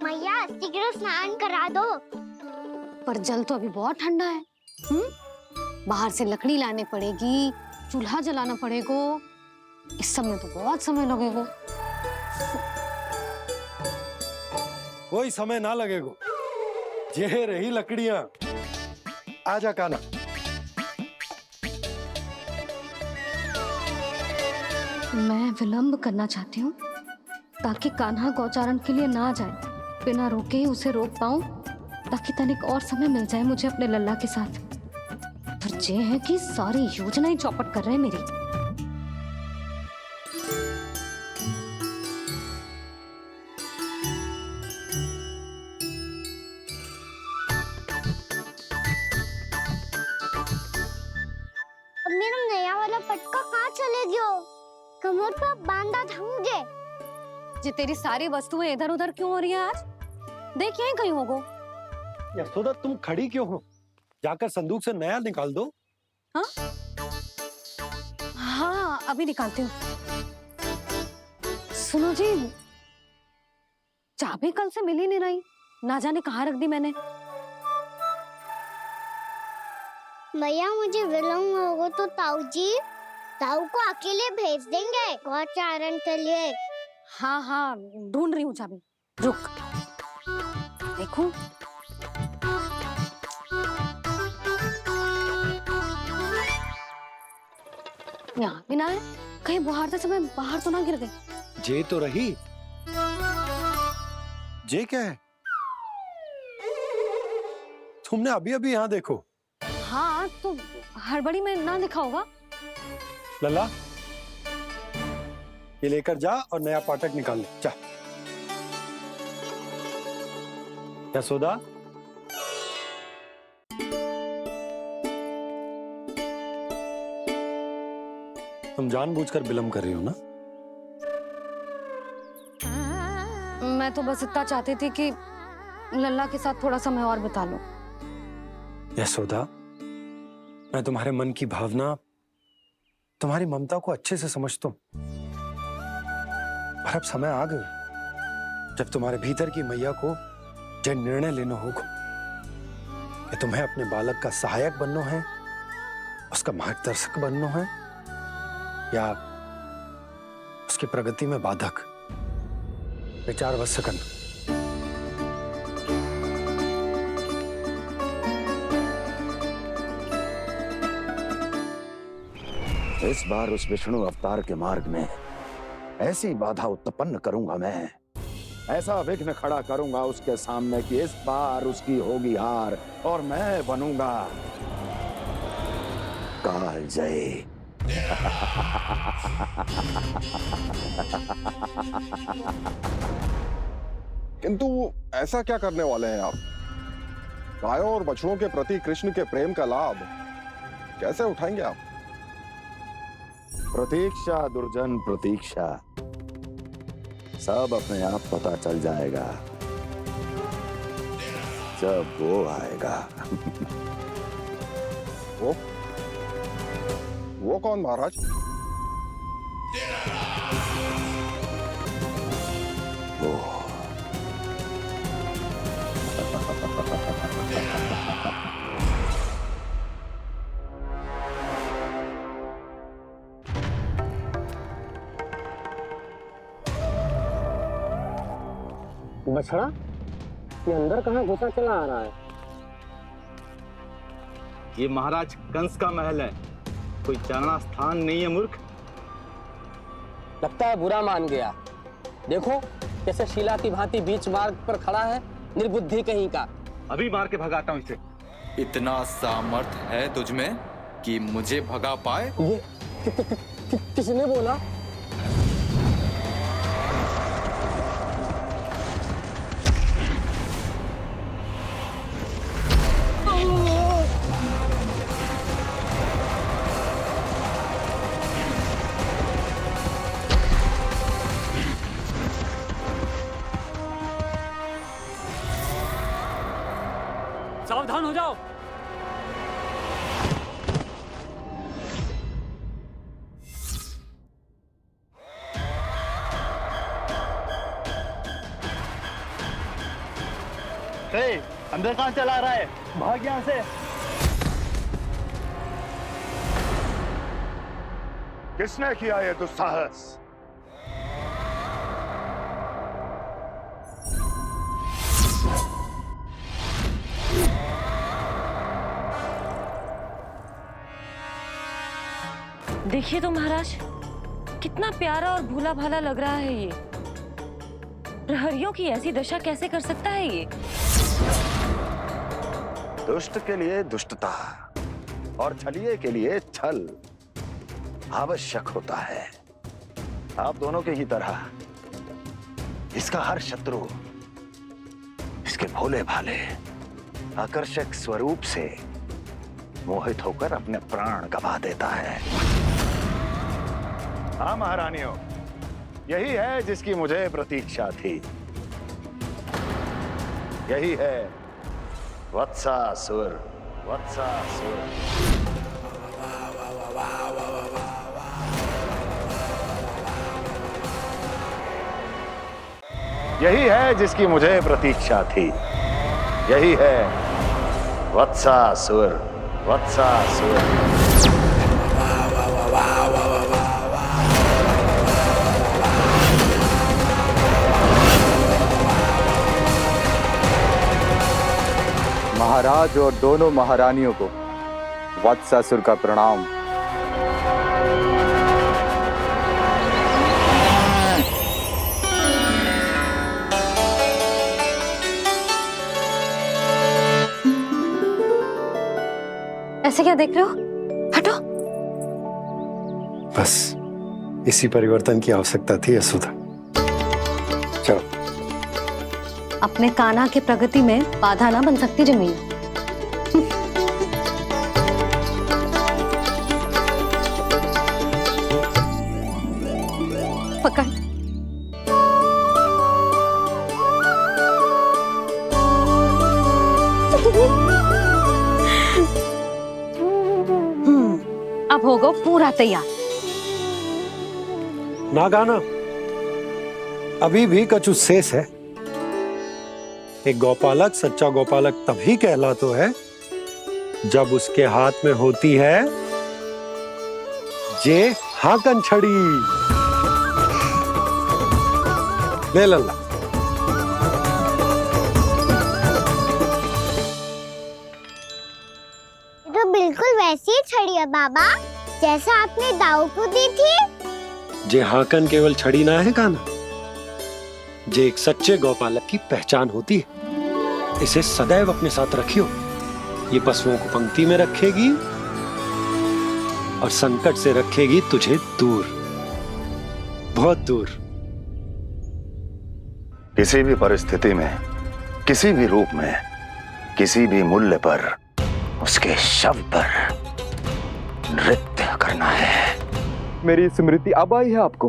मैया शीघ्र स्नान करा दो। पर जल तो अभी बहुत ठंडा है। बाहर से लकड़ी लाने पड़ेगी, चूल्हा जलाना पड़ेगा, इस सब में तो बहुत समय लगेगा। कोई समय ना लगेगा, ये रही लकड़ियां। आजा कान्हा। मैं विलंब करना चाहती हूँ ताकि कान्हा गौचारण के लिए ना जाए, बिना रोके ही उसे रोक पाऊं, ताकि तनिक और समय मिल जाए मुझे अपने लल्ला के साथ। पर ये है कि सारी योजना ही चौपट कर रहे हैं मेरी। अब मेरा नया वाला पटका कहाँ चले गयो? कमर पर बांधा था मुझे। ये तेरी सारी वस्तुएं इधर उधर क्यों हो रही हैं आज? देख यहीं कहीं होगो। यशोदा तुम खड़ी क्यों हो? जाकर संदूक से नया निकाल दो। हाँ? अभी निकालती हूँ। सुनो जी, चाबी कल से मिल ही नहीं रही, ना जाने कहाँ रख दी मैंने। मैया मुझे विलम्ब होगा तो ताऊ को अकेले भेज देंगे गौचारण के लिए। हाँ हाँ, ढूंढ रही हूँ चाबी, रुक। देखो यहाँ भी ना है, कहीं बाहरते समय बाहर तो ना गिर गए। जे तो रही। जे क्या है? तुमने अभी अभी यहाँ देखो। हाँ तो हड़बड़ी में ना लिखा होगा। लल्ला, ये लेकर जा और नया पाठक निकाल ले, जा। यशोदा, तुम जानबूझकर विलम्ब कर रही हो ना? मैं तो बस इतना चाहती थी कि लल्ला के साथ थोड़ा समय और बिता लूं। यशोदा, मैं तुम्हारे मन की भावना, तुम्हारी ममता को अच्छे से समझता हूं। पर अब समय आ गया जब तुम्हारे भीतर की मैया को यह निर्णय लेना होगा कि तुम्हें अपने बालक का सहायक बनना है, उसका मार्गदर्शक बनना है, या उसकी प्रगति में बाधक। विचार अवश्य करना। इस बार उस विष्णु अवतार के मार्ग में ऐसी बाधा उत्पन्न करूंगा मैं, ऐसा विघ्न खड़ा करूंगा उसके सामने कि इस बार उसकी होगी हार और मैं बनूंगा कालजयी। किंतु ऐसा क्या करने वाले हैं आप? गायों और बछड़ों के प्रति कृष्ण के प्रेम का लाभ कैसे उठाएंगे आप? प्रतीक्षा दुर्जन प्रतीक्षा, सब अपने आप पता चल जाएगा जब वो आएगा। वो कौन महाराज? वो बछड़ा, ये अंदर कहाँ घुसा चला आ रहा है? ये महाराज कंस का महल है, कोई चारणा स्थान नहीं है मूर्ख। लगता है बुरा मान गया। देखो कैसे शीला की भांति बीच मार्ग पर खड़ा है, निर्बुद्धि कहीं का। अभी मार के भगाता हूँ इसे। इतना सामर्थ है तुझमें कि मुझे भगा पाए? ये किसने बोला? सावधान हो जाओ। अंदर कहाँ चला रहा है? भाग यहाँ से। किसने किया ये दुस्साहस? देखिए तो महाराज, कितना प्यारा और भोला भाला लग रहा है ये। प्रहरियों की ऐसी दशा कैसे कर सकता है ये? दुष्ट के लिए दुष्टता और छलिए के लिए छल आवश्यक होता है। आप दोनों के ही तरह इसका हर शत्रु इसके भोले भाले आकर्षक स्वरूप से मोहित होकर अपने प्राण गंवा देता है। हाँ महारानियों, यही है जिसकी मुझे प्रतीक्षा थी। यही है वत्सासुर। वत्सासुर। यही है जिसकी मुझे प्रतीक्षा थी। यही है वत्सासुर। वत्सासुर। महाराज और दोनों महारानियों को वत्सासुर का प्रणाम। ऐसे क्या देख रहे हो? हटो। बस इसी परिवर्तन की आवश्यकता थी यशोदा। चलो। अपने कान्हा के प्रगति में बाधा ना बन सकती जमीन। पकड़। अब होगा पूरा तैयार। ना गाना, अभी भी कछु शेष है। एक गौपालक सच्चा गौपालक तभी कहलाता है जब उसके हाथ में होती है जे हाकन छड़ी। ले लल्ला। तो बिल्कुल वैसी ही छड़ी है बाबा जैसा आपने दाऊ को दी थी। जे हाकन केवल छड़ी ना है कान्हा, जे एक सच्चे गौपालक की पहचान होती है। इसे सदैव अपने साथ रखियो। ये पशुओं को पंक्ति में रखेगी और संकट से रखेगी तुझे दूर, बहुत दूर। किसी भी परिस्थिति में, किसी भी रूप में, किसी भी मूल्य पर उसके शव पर नृत्य करना है। मेरी स्मृति अब आई है आपको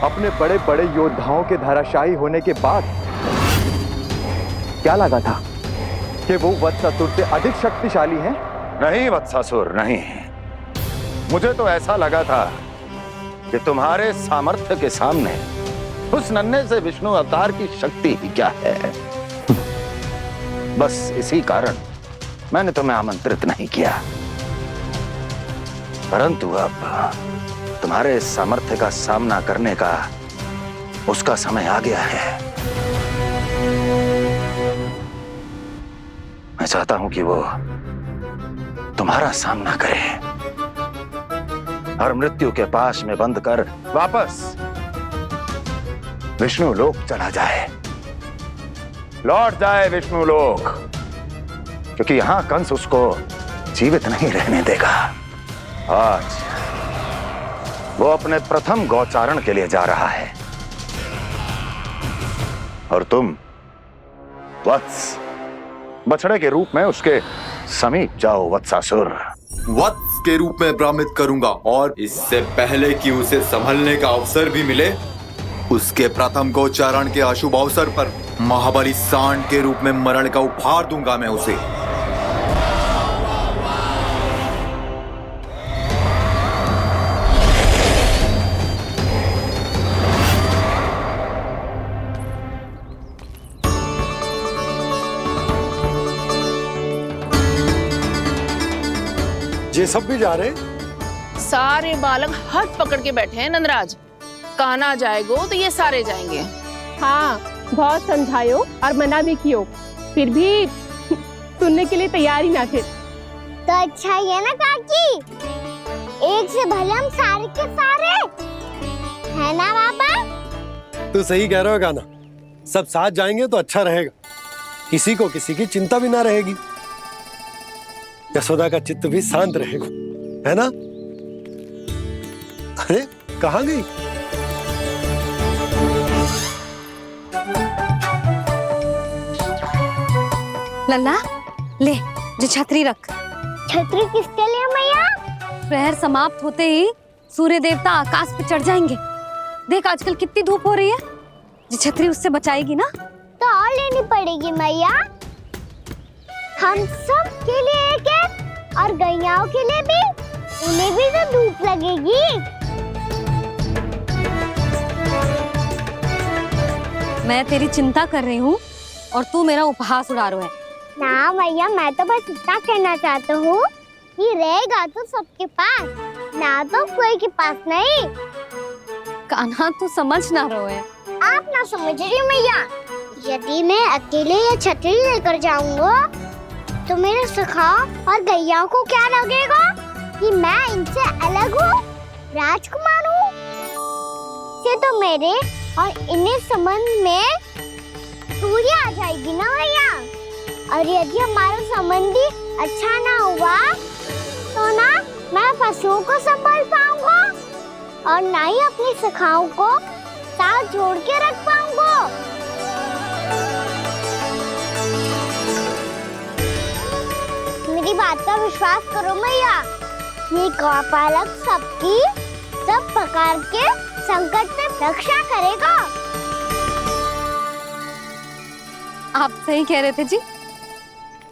अपने बड़े बड़े योद्धाओं के धराशायी होने के बाद। क्या लगा था कि वो वत्सासुर से अधिक शक्तिशाली हैं? नहीं वत्सासुर, नहीं। मुझे तो ऐसा लगा था कि तुम्हारे सामर्थ्य के सामने उस नन्हे से विष्णु अवतार की शक्ति ही क्या है। बस इसी कारण मैंने तुम्हें आमंत्रित नहीं किया। परंतु अब तुम्हारे सामर्थ्य का सामना करने का उसका समय आ गया है। मैं चाहता हूं कि वो तुम्हारा सामना करे और मृत्यु के पाश में बंद कर वापस विष्णु लोक चला जाए, लौट जाए विष्णु लोक, क्योंकि यहां कंस उसको जीवित नहीं रहने देगा। आज वो अपने प्रथम गौचारण के लिए जा रहा है और तुम वत्स बछड़े के रूप में उसके समीप जाओ वत्सासुर। वत्स के रूप में भ्रमित करूंगा और इससे पहले कि उसे संभलने का अवसर भी मिले, उसके प्रथम गोचारण के अशुभ अवसर पर महाबली सांड के रूप में मरण का उपहार दूंगा मैं उसे। ये सब भी जा रहे? सारे बालक हाथ पकड़ के बैठे हैं नंदराज। कान्हा जाएगो तो ये सारे जाएंगे। हाँ, बहुत समझायो और मना भी कियो, फिर भी सुनने के लिए तैयार ही ना थे। तो अच्छा ही है ना काकी, एक से भले हम सारे के सारे, है ना बाबा? तू सही कह रहा हो गाना, सब साथ जाएंगे तो अच्छा रहेगा, किसी को किसी की चिंता भी ना रहेगी, यशोदा का चित्त भी शांत रहेगा, है ना? अरे कहाँ गई? लल्ला ले, जो छतरी रख। छतरी किसके लिए मैया? प्रहर समाप्त होते ही सूर्य देवता आकाश पे चढ़ जाएंगे। देख आजकल कितनी धूप हो रही है, जो छतरी उससे बचाएगी ना। तो और लेनी पड़ेगी मैया, हम सब के लिए एक एक, और गैयाओं के लिए भी, उन्हें भी तो धूप लगेगी। मैं तेरी चिंता कर रही हूँ और तू मेरा उपहास उड़ा रहा है। ना भैया, मैं तो बस इतना कहना चाहता हूँ कि रहेगा तो सबके पास, ना तो कोई के पास नहीं। कान्हा तू समझ ना रहो है। आप ना समझ रही मैया। यदि मैं अकेले ये छतरी लेकर जाऊंगा तो मेरे सखा और गैया को क्या लगेगा कि मैं इनसे अलग हूँ, राजकुमार हूँ। ये तो मेरे और इन्हें संबंध में दूरी आ जाएगी ना भैया। और यदि हमारा संबंधी अच्छा ना हुआ तो ना मैं पशुओं को संभाल पाऊंगा और ना ही अपनी सखाओं को साथ जोड़ के रख पाऊंगा। मेरी बात का विश्वास करो मैया, ये गौपालक सबकी सब प्रकार के संकट से रक्षा करेगा। आप सही कह रहे थे जी।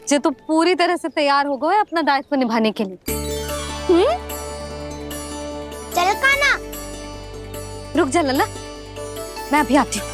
जे तो पूरी तरह से तैयार हो गए अपना दायित्व निभाने के लिए। चल कान्हा। रुक जा लल्ला, मैं अभी आती हूँ।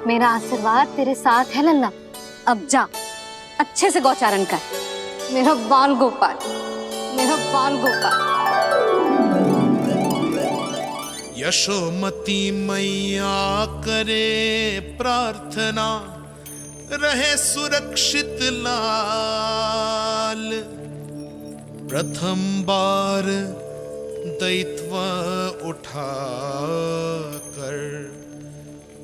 मेरा आशीर्वाद तेरे साथ है लल्ला। अब जा, अच्छे से गौचारण कर। मेरा बाल गोपाल, मेरा बाल गोपाल। यशोमती मैया करे प्रार्थना, रहे सुरक्षित लाल। प्रथम बार दैत्व उठा कर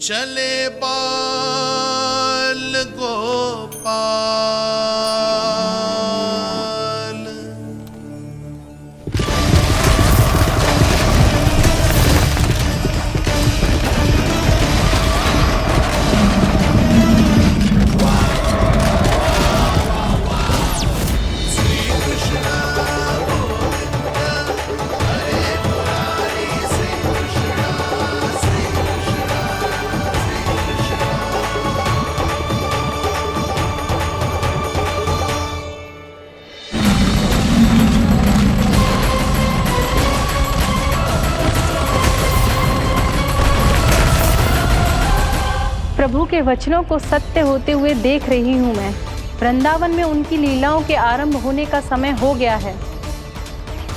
चले बाल गोपाल। प्रभु के वचनों को सत्य होते हुए देख रही हूँ मैं। वृंदावन में उनकी लीलाओं के आरंभ होने का समय हो गया है।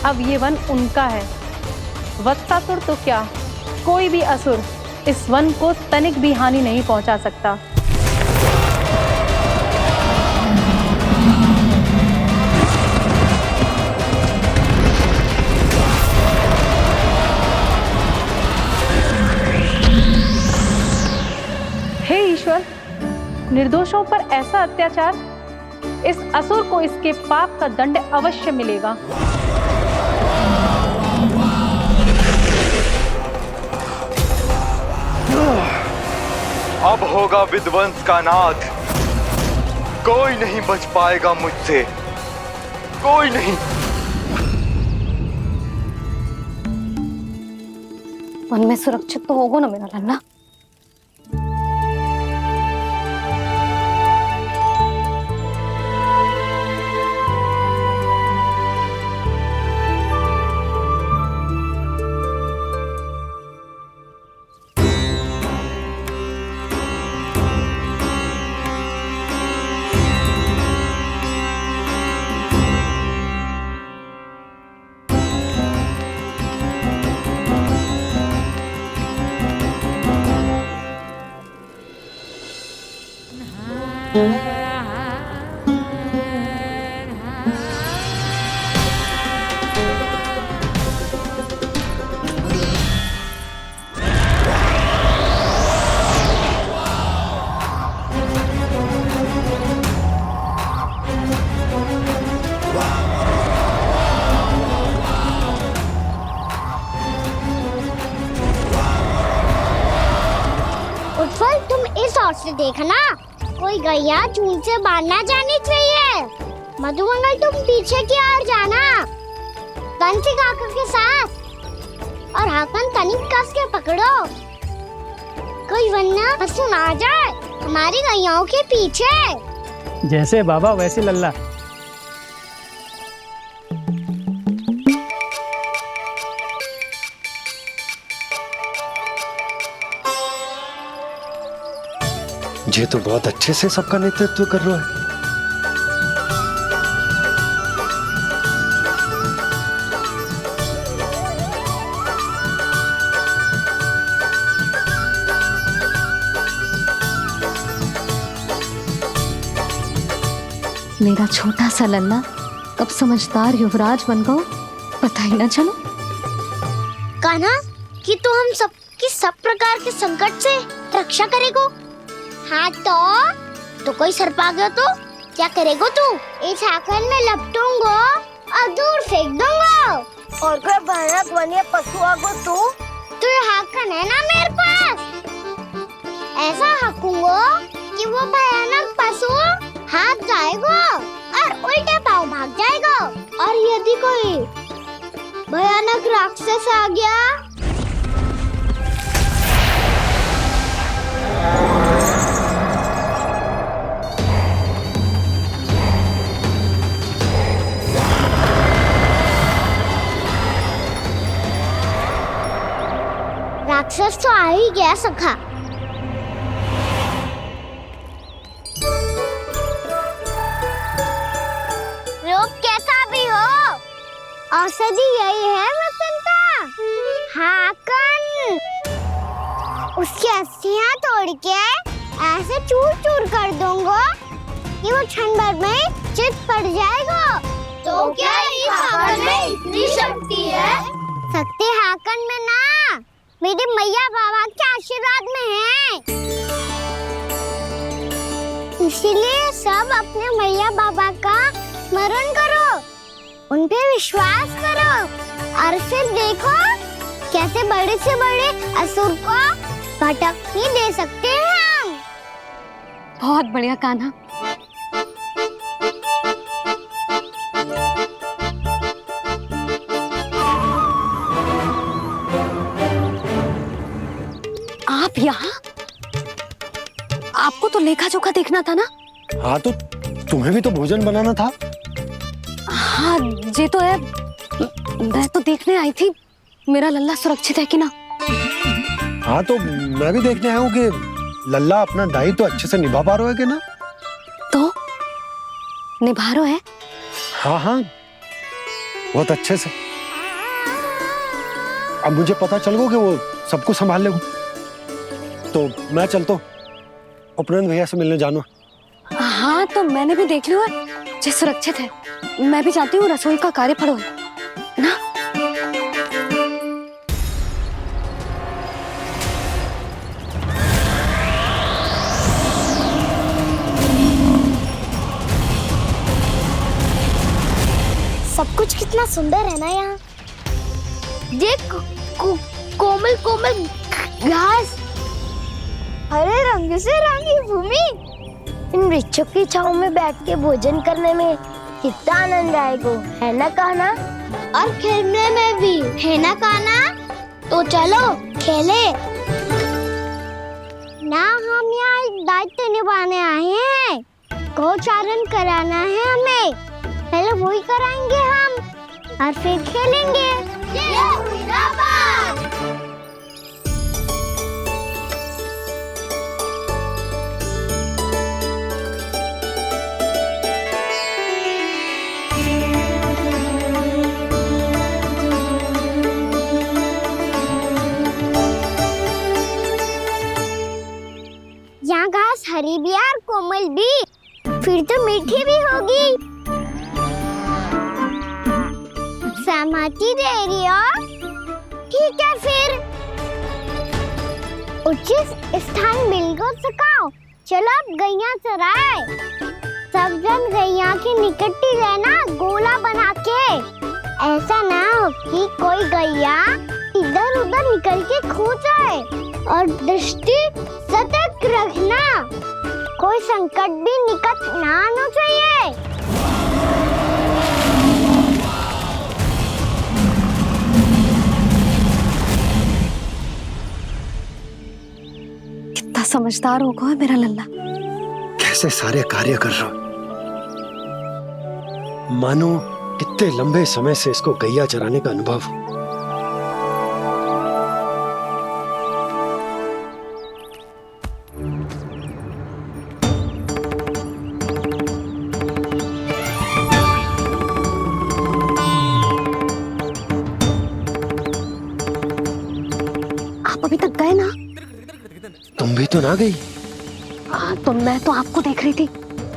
अब ये वन उनका है। वत्सासुर तो क्या, कोई भी असुर इस वन को तनिक भी हानि नहीं पहुंचा सकता। हे ईश्वर, निर्दोषों पर ऐसा अत्याचार, इस असुर को इसके पाप का दंड अवश्य मिलेगा। अब होगा विध्वंस का नाद। कोई नहीं बच पाएगा मुझसे, कोई नहीं। वन में सुरक्षित तो होगा ना मेरा लल्ला। गौर से देखना, कोई गैया चून से बाहर ना जानी चाहिए। मधुमंगल तुम पीछे की ओर जाना, कंसी काका के साथ, और हाकन तनिक कस के पकड़ो, कोई वरना पशु ना जाए हमारी गैयाओं के पीछे। जैसे बाबा वैसे लल्ला। ये तो बहुत अच्छे से सबका नेतृत्व कर रहा है। मेरा छोटा सा लल्ला कब समझदार युवराज बन गो पता ही ना चलो। कान्हा कि तू हम सबकी सब प्रकार के संकट से रक्षा करेगो। हाँ तो कोई सर्प आ गया तो क्या करेगो तू? इस हाकन में लपटूंगा और दूर फेंक दूंगा। और कोई भयानक वन्य पशु आगो तो ये हाकन है ना मेरे पास, ऐसा हाकूंगा कि वो भयानक पशु हाथ जाएगा और उल्टे पांव भाग जाएगा। और यदि कोई भयानक राक्षस आ गया राक्षस तो आ ही गया सखा। रोग कैसा भी हो, औषधि यही है वसंता। हाकन उसकी अस्थियां तोड़ के ऐसे चूर चूर कर दूंगा कि वो क्षण भर में चित पड़ जाएगा। तो क्या इस हाकन में इतनी शक्ति है? शक्ति हाकन में ना, मेरे मैया बाबा के आशीर्वाद में है। इसीलिए सब अपने मैया बाबा का स्मरण करो, उन पे विश्वास करो और फिर देखो कैसे बड़े से बड़े असुर को भटक ही दे सकते हैं हम। बहुत बढ़िया कान्हा। आप यहाँ? आपको तो लेखा जोखा देखना था ना? हाँ तो तुम्हें भी तो भोजन बनाना था। हाँ ये तो है, मैं तो देखने आई थी मेरा लल्ला सुरक्षित है कि ना। हाँ तो मैं भी देखने आया हूँ कि लल्ला अपना दायित्व तो अच्छे से निभा पा रहा है कि ना। तो निभा रहा है? हाँ हाँ बहुत अच्छे से। अब मुझे पता चल गया कि वो सबको संभाल लेगा, तो मैं चलता हूँ, उपनंद भैया से मिलने जाना। हाँ तो मैंने भी देख लिया जो सुरक्षित है। मैं भी चाहती हूँ रसोई का कार्य पड़ो ना। सब कुछ कितना सुंदर है ना यहाँ। देख कोमल कोमल घास, हरे रंग से रंगी भूमि, इन वृक्षों की छांव में बैठ के भोजन करने में कितना आनंद आएगा, है ना कान्हा? और खेलने में भी, है ना कान्हा? तो चलो खेले ना। हम यहाँ एक दायित्व निभाने आए हैं, गोचारण कराना है हमें। पहले वही कराएंगे हम और फिर खेलेंगे। यहाँ घास हरी भी और कोमल भी, फिर तो मीठी भी होगी। सहमति दे रही हो? ठीक है फिर उचित स्थान बिल्कुल सुखाओ। चलो अब गैया चराए। सब जन गैया के निकट ही रहना, गोला बना के। ऐसा ना हो कि कोई गैया इधर उधर निकल के खो जाए, और दृष्टि सतर्क ठीक रखना, कोई संकट भी निकट ना आना चाहिए। कितना समझदार होगा है मेरा लल्ला। कैसे सारे कार्य कर रहा, मानो कितने लंबे समय से इसको गैया चराने का अनुभव हो। आप अभी तक गए ना? तुम भी तो ना गई। तो मैं तो आपको देख रही थी,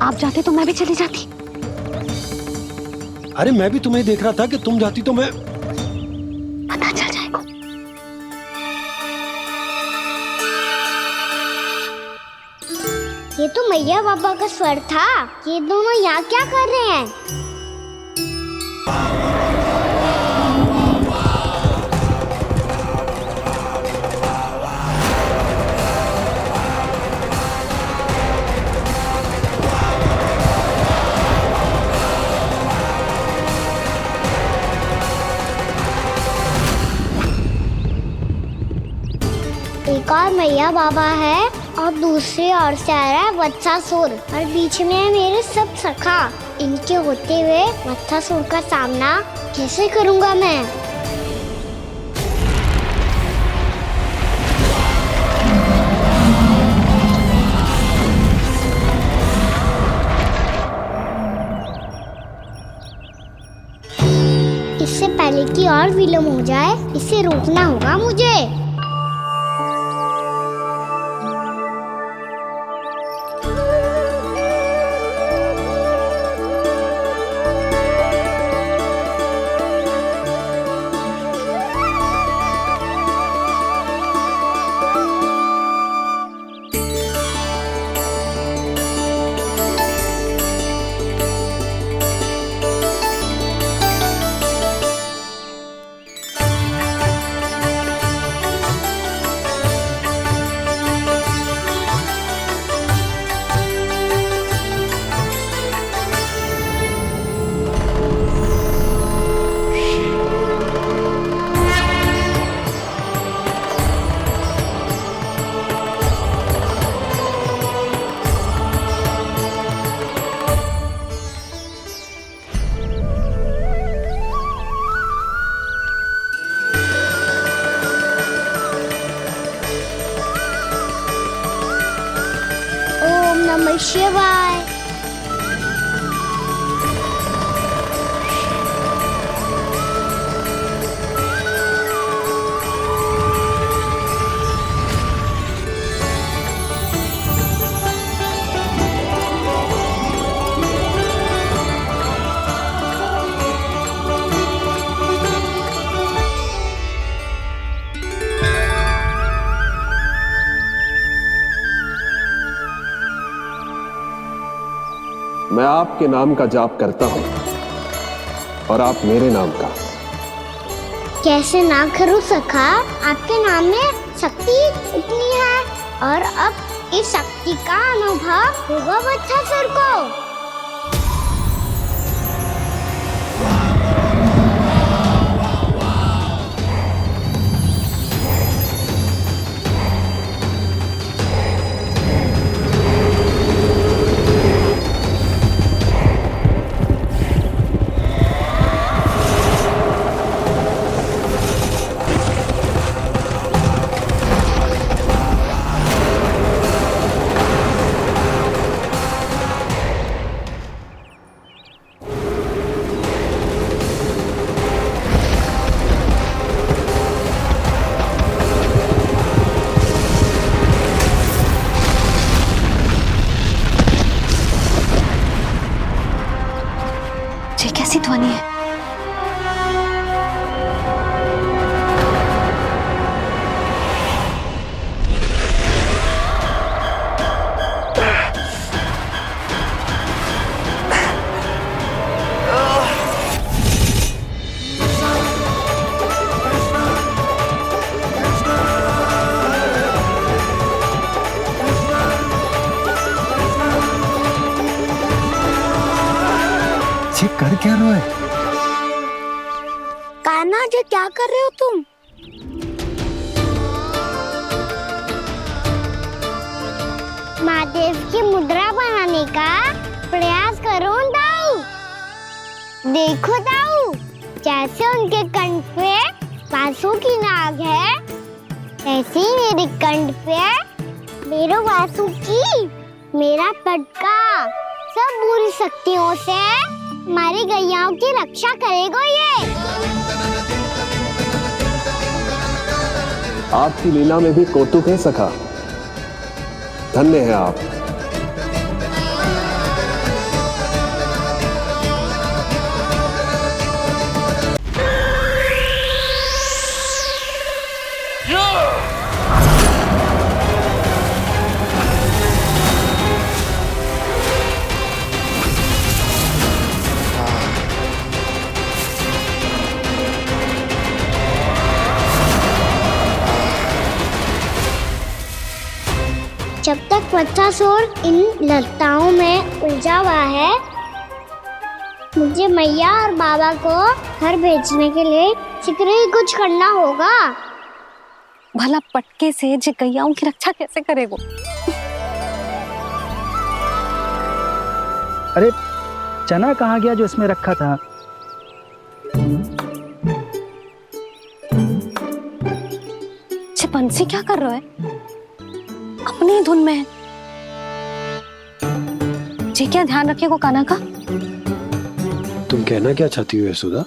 आप जाते तो मैं भी चली जाती। अरे मैं भी तुम्हें देख रहा था कि तुम जाती तो मैं। पता चल जाएगा। ये तो मैया बाबा का स्वर था। ये दोनों यहाँ क्या कर रहे हैं? एक और मैया बाबा है और दूसरी ओर से आ रहा है वत्सासुर और बीच में है मेरे सब सखा। इनके होते हुए वत्सासुर का सामना कैसे करूंगा मैं? इससे पहले कि और विलम्ब हो जाए, इसे रोकना होगा मुझे। ओम नमः शिवाय। मैं आपके नाम का जाप करता हूं और आप मेरे नाम का। कैसे ना करूं सखा, आपके नाम में शक्ति इतनी है और अब इस शक्ति का अनुभव होगा वत्सासुर को। बच्चे कर क्या रहे हो? कान्हा जी क्या कर रहे हो तुम? महादेव की मुद्रा बनाने का प्रयास करो दाऊ। देखो दाऊ, जैसे उनके कंठ पे वासु की नाग है, ऐसे ही मेरे कंठ पे मेरो वासु की मेरा पटका सब बुरी शक्तियों से हमारी गैयाओं की रक्षा करेगा ये। आपकी लीला में भी कौतुक है सखा। धन्य है आप। जब तक वत्सासुर इन लताओं में उलझा हुआ है, मुझे मैया और बाबा को घर भेजने के लिए शीघ्र ही कुछ करना होगा। भला पटके से जे गैयाओं की रक्षा कैसे करेगो? अरे चना कहाँ गया जो इसमें रखा था? बंसी क्या कर रहा है? अपनी धुन में है। जी क्या ध्यान रखिएगा कान्हा का। तुम कहना क्या चाहती हो यशोदा?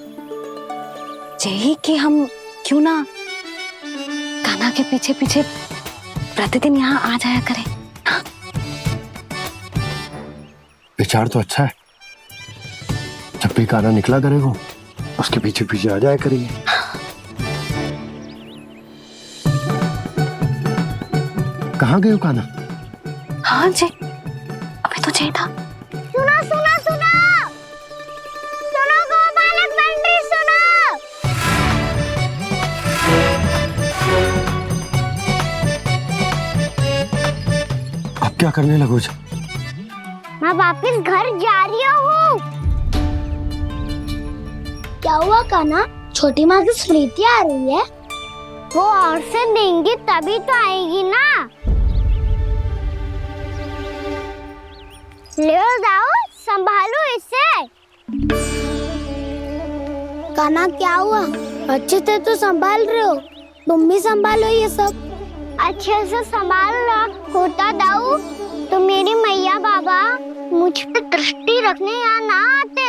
यही कि हम क्यों ना कान्हा के पीछे पीछे प्रतिदिन यहाँ आ जाया करें। हाँ? विचार तो अच्छा है। जब भी कान्हा निकला करेगा उसके पीछे पीछे आ जाया करेंगे। कहाँ गए हो कान्हा? हाँ जी, अभी तो चाहिए था। सुनो सुनो सुनो सुनो गोपालक बंटी सुनो। अब क्या करने लगो? मैं वापस घर जा रही हूँ। क्या हुआ कान्हा? छोटी माँ की स्मृति आ रही है। वो और से देंगी तभी तो आएगी ना। ले जाओ, संभालो इसे। कान्हा क्या हुआ? अच्छे से तो संभाल रहे हो, तुम भी संभालो ये सब। अच्छे से संभाल रहा होता दाऊ तो मेरी मैया बाबा मुझ पे दृष्टि रखने यहाँ ना आते।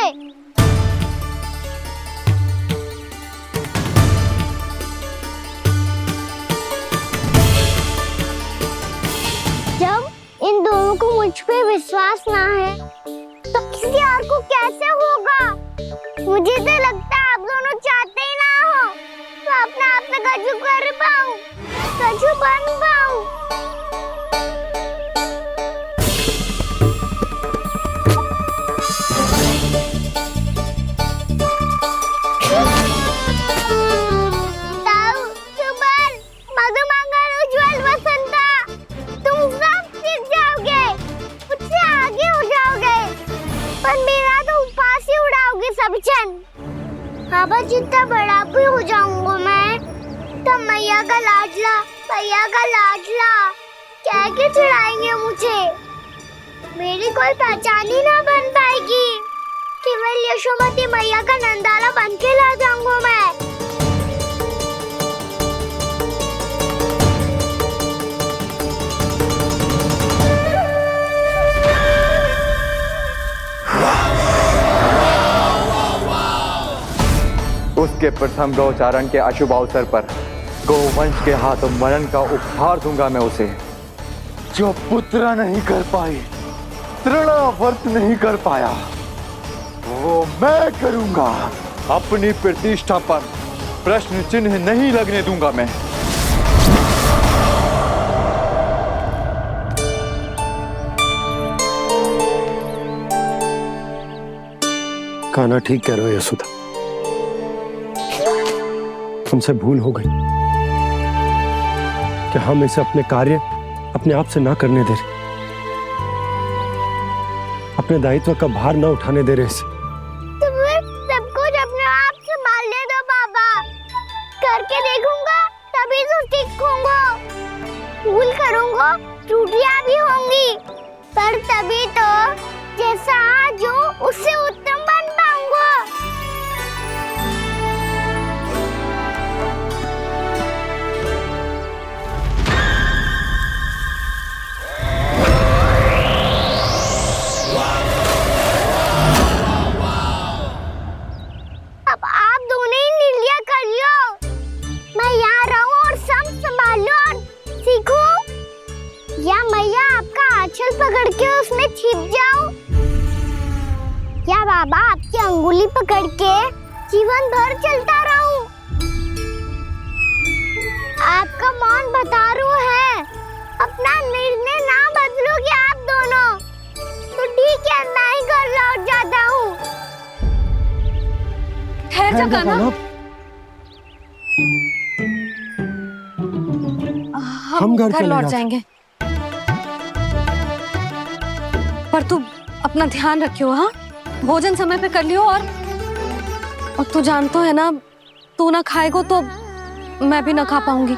जब इन दोनों को मुझ पे विश्वास ना है तो किसी और को कैसे होगा? मुझे तो लगता है आप दोनों चाहते ही ना हो तो अपने आप से कछु कर पाऊं, कछु बन पाऊं। बाबा जितना बड़ा भी हो जाऊंगा मैं तो मैया का लाडला कह के चढ़ाएंगे मुझे। मेरी कोई पहचान ही ना बन पाएगी। केवल यशोमती मैया का नंदाला बन के ला जाऊंगा मैं। उसके प्रथम गौचारण के अशुभ अवसर पर गोवंश के हाथों मरण का उपहार दूंगा मैं उसे। जो पुत्र नहीं कर पाई, तृणावर्त नहीं कर पाया, वो मैं करूंगा। अपनी प्रतिष्ठा पर प्रश्न चिन्ह नहीं लगने दूंगा मैं। कान्हा ठीक कह रहे हो यशोदा, तुमसे भूल हो गई कि हम इसे अपने कार्य अपने आप से ना करने दे रहे, अपने दायित्व का भार ना उठाने दे रहे इसे। तभी तो सीखूंगा। भूल करूंगा, त्रुटियां भी होंगी, पर तभी तो जैसा आज हूँ उससे उत्तम बन पाऊंगा। अब आप दोनों ही निर्णय कर लो। मैं यहाँ रहूं और सब संभालूं और सीखूं, या मैया आपका आंचल पकड़ के उसमें छिप जाऊं, या बाबा आपकी अंगुली पकड़ के जीवन भर चलता रहूं। आपका मौन बतारू है, अपना निर्णय ना बदलोगे आप दोनों तो ठीक है, मैं ही घर लौट जाता हूँ। ठहर जा कान्हा, हम घर लौट जाएंगे, पर तू अपना ध्यान रखियो। हाँ, भोजन समय पे कर लियो। और तू जानतो है ना, तू ना खाएगो तो मैं भी ना खा पाऊंगी।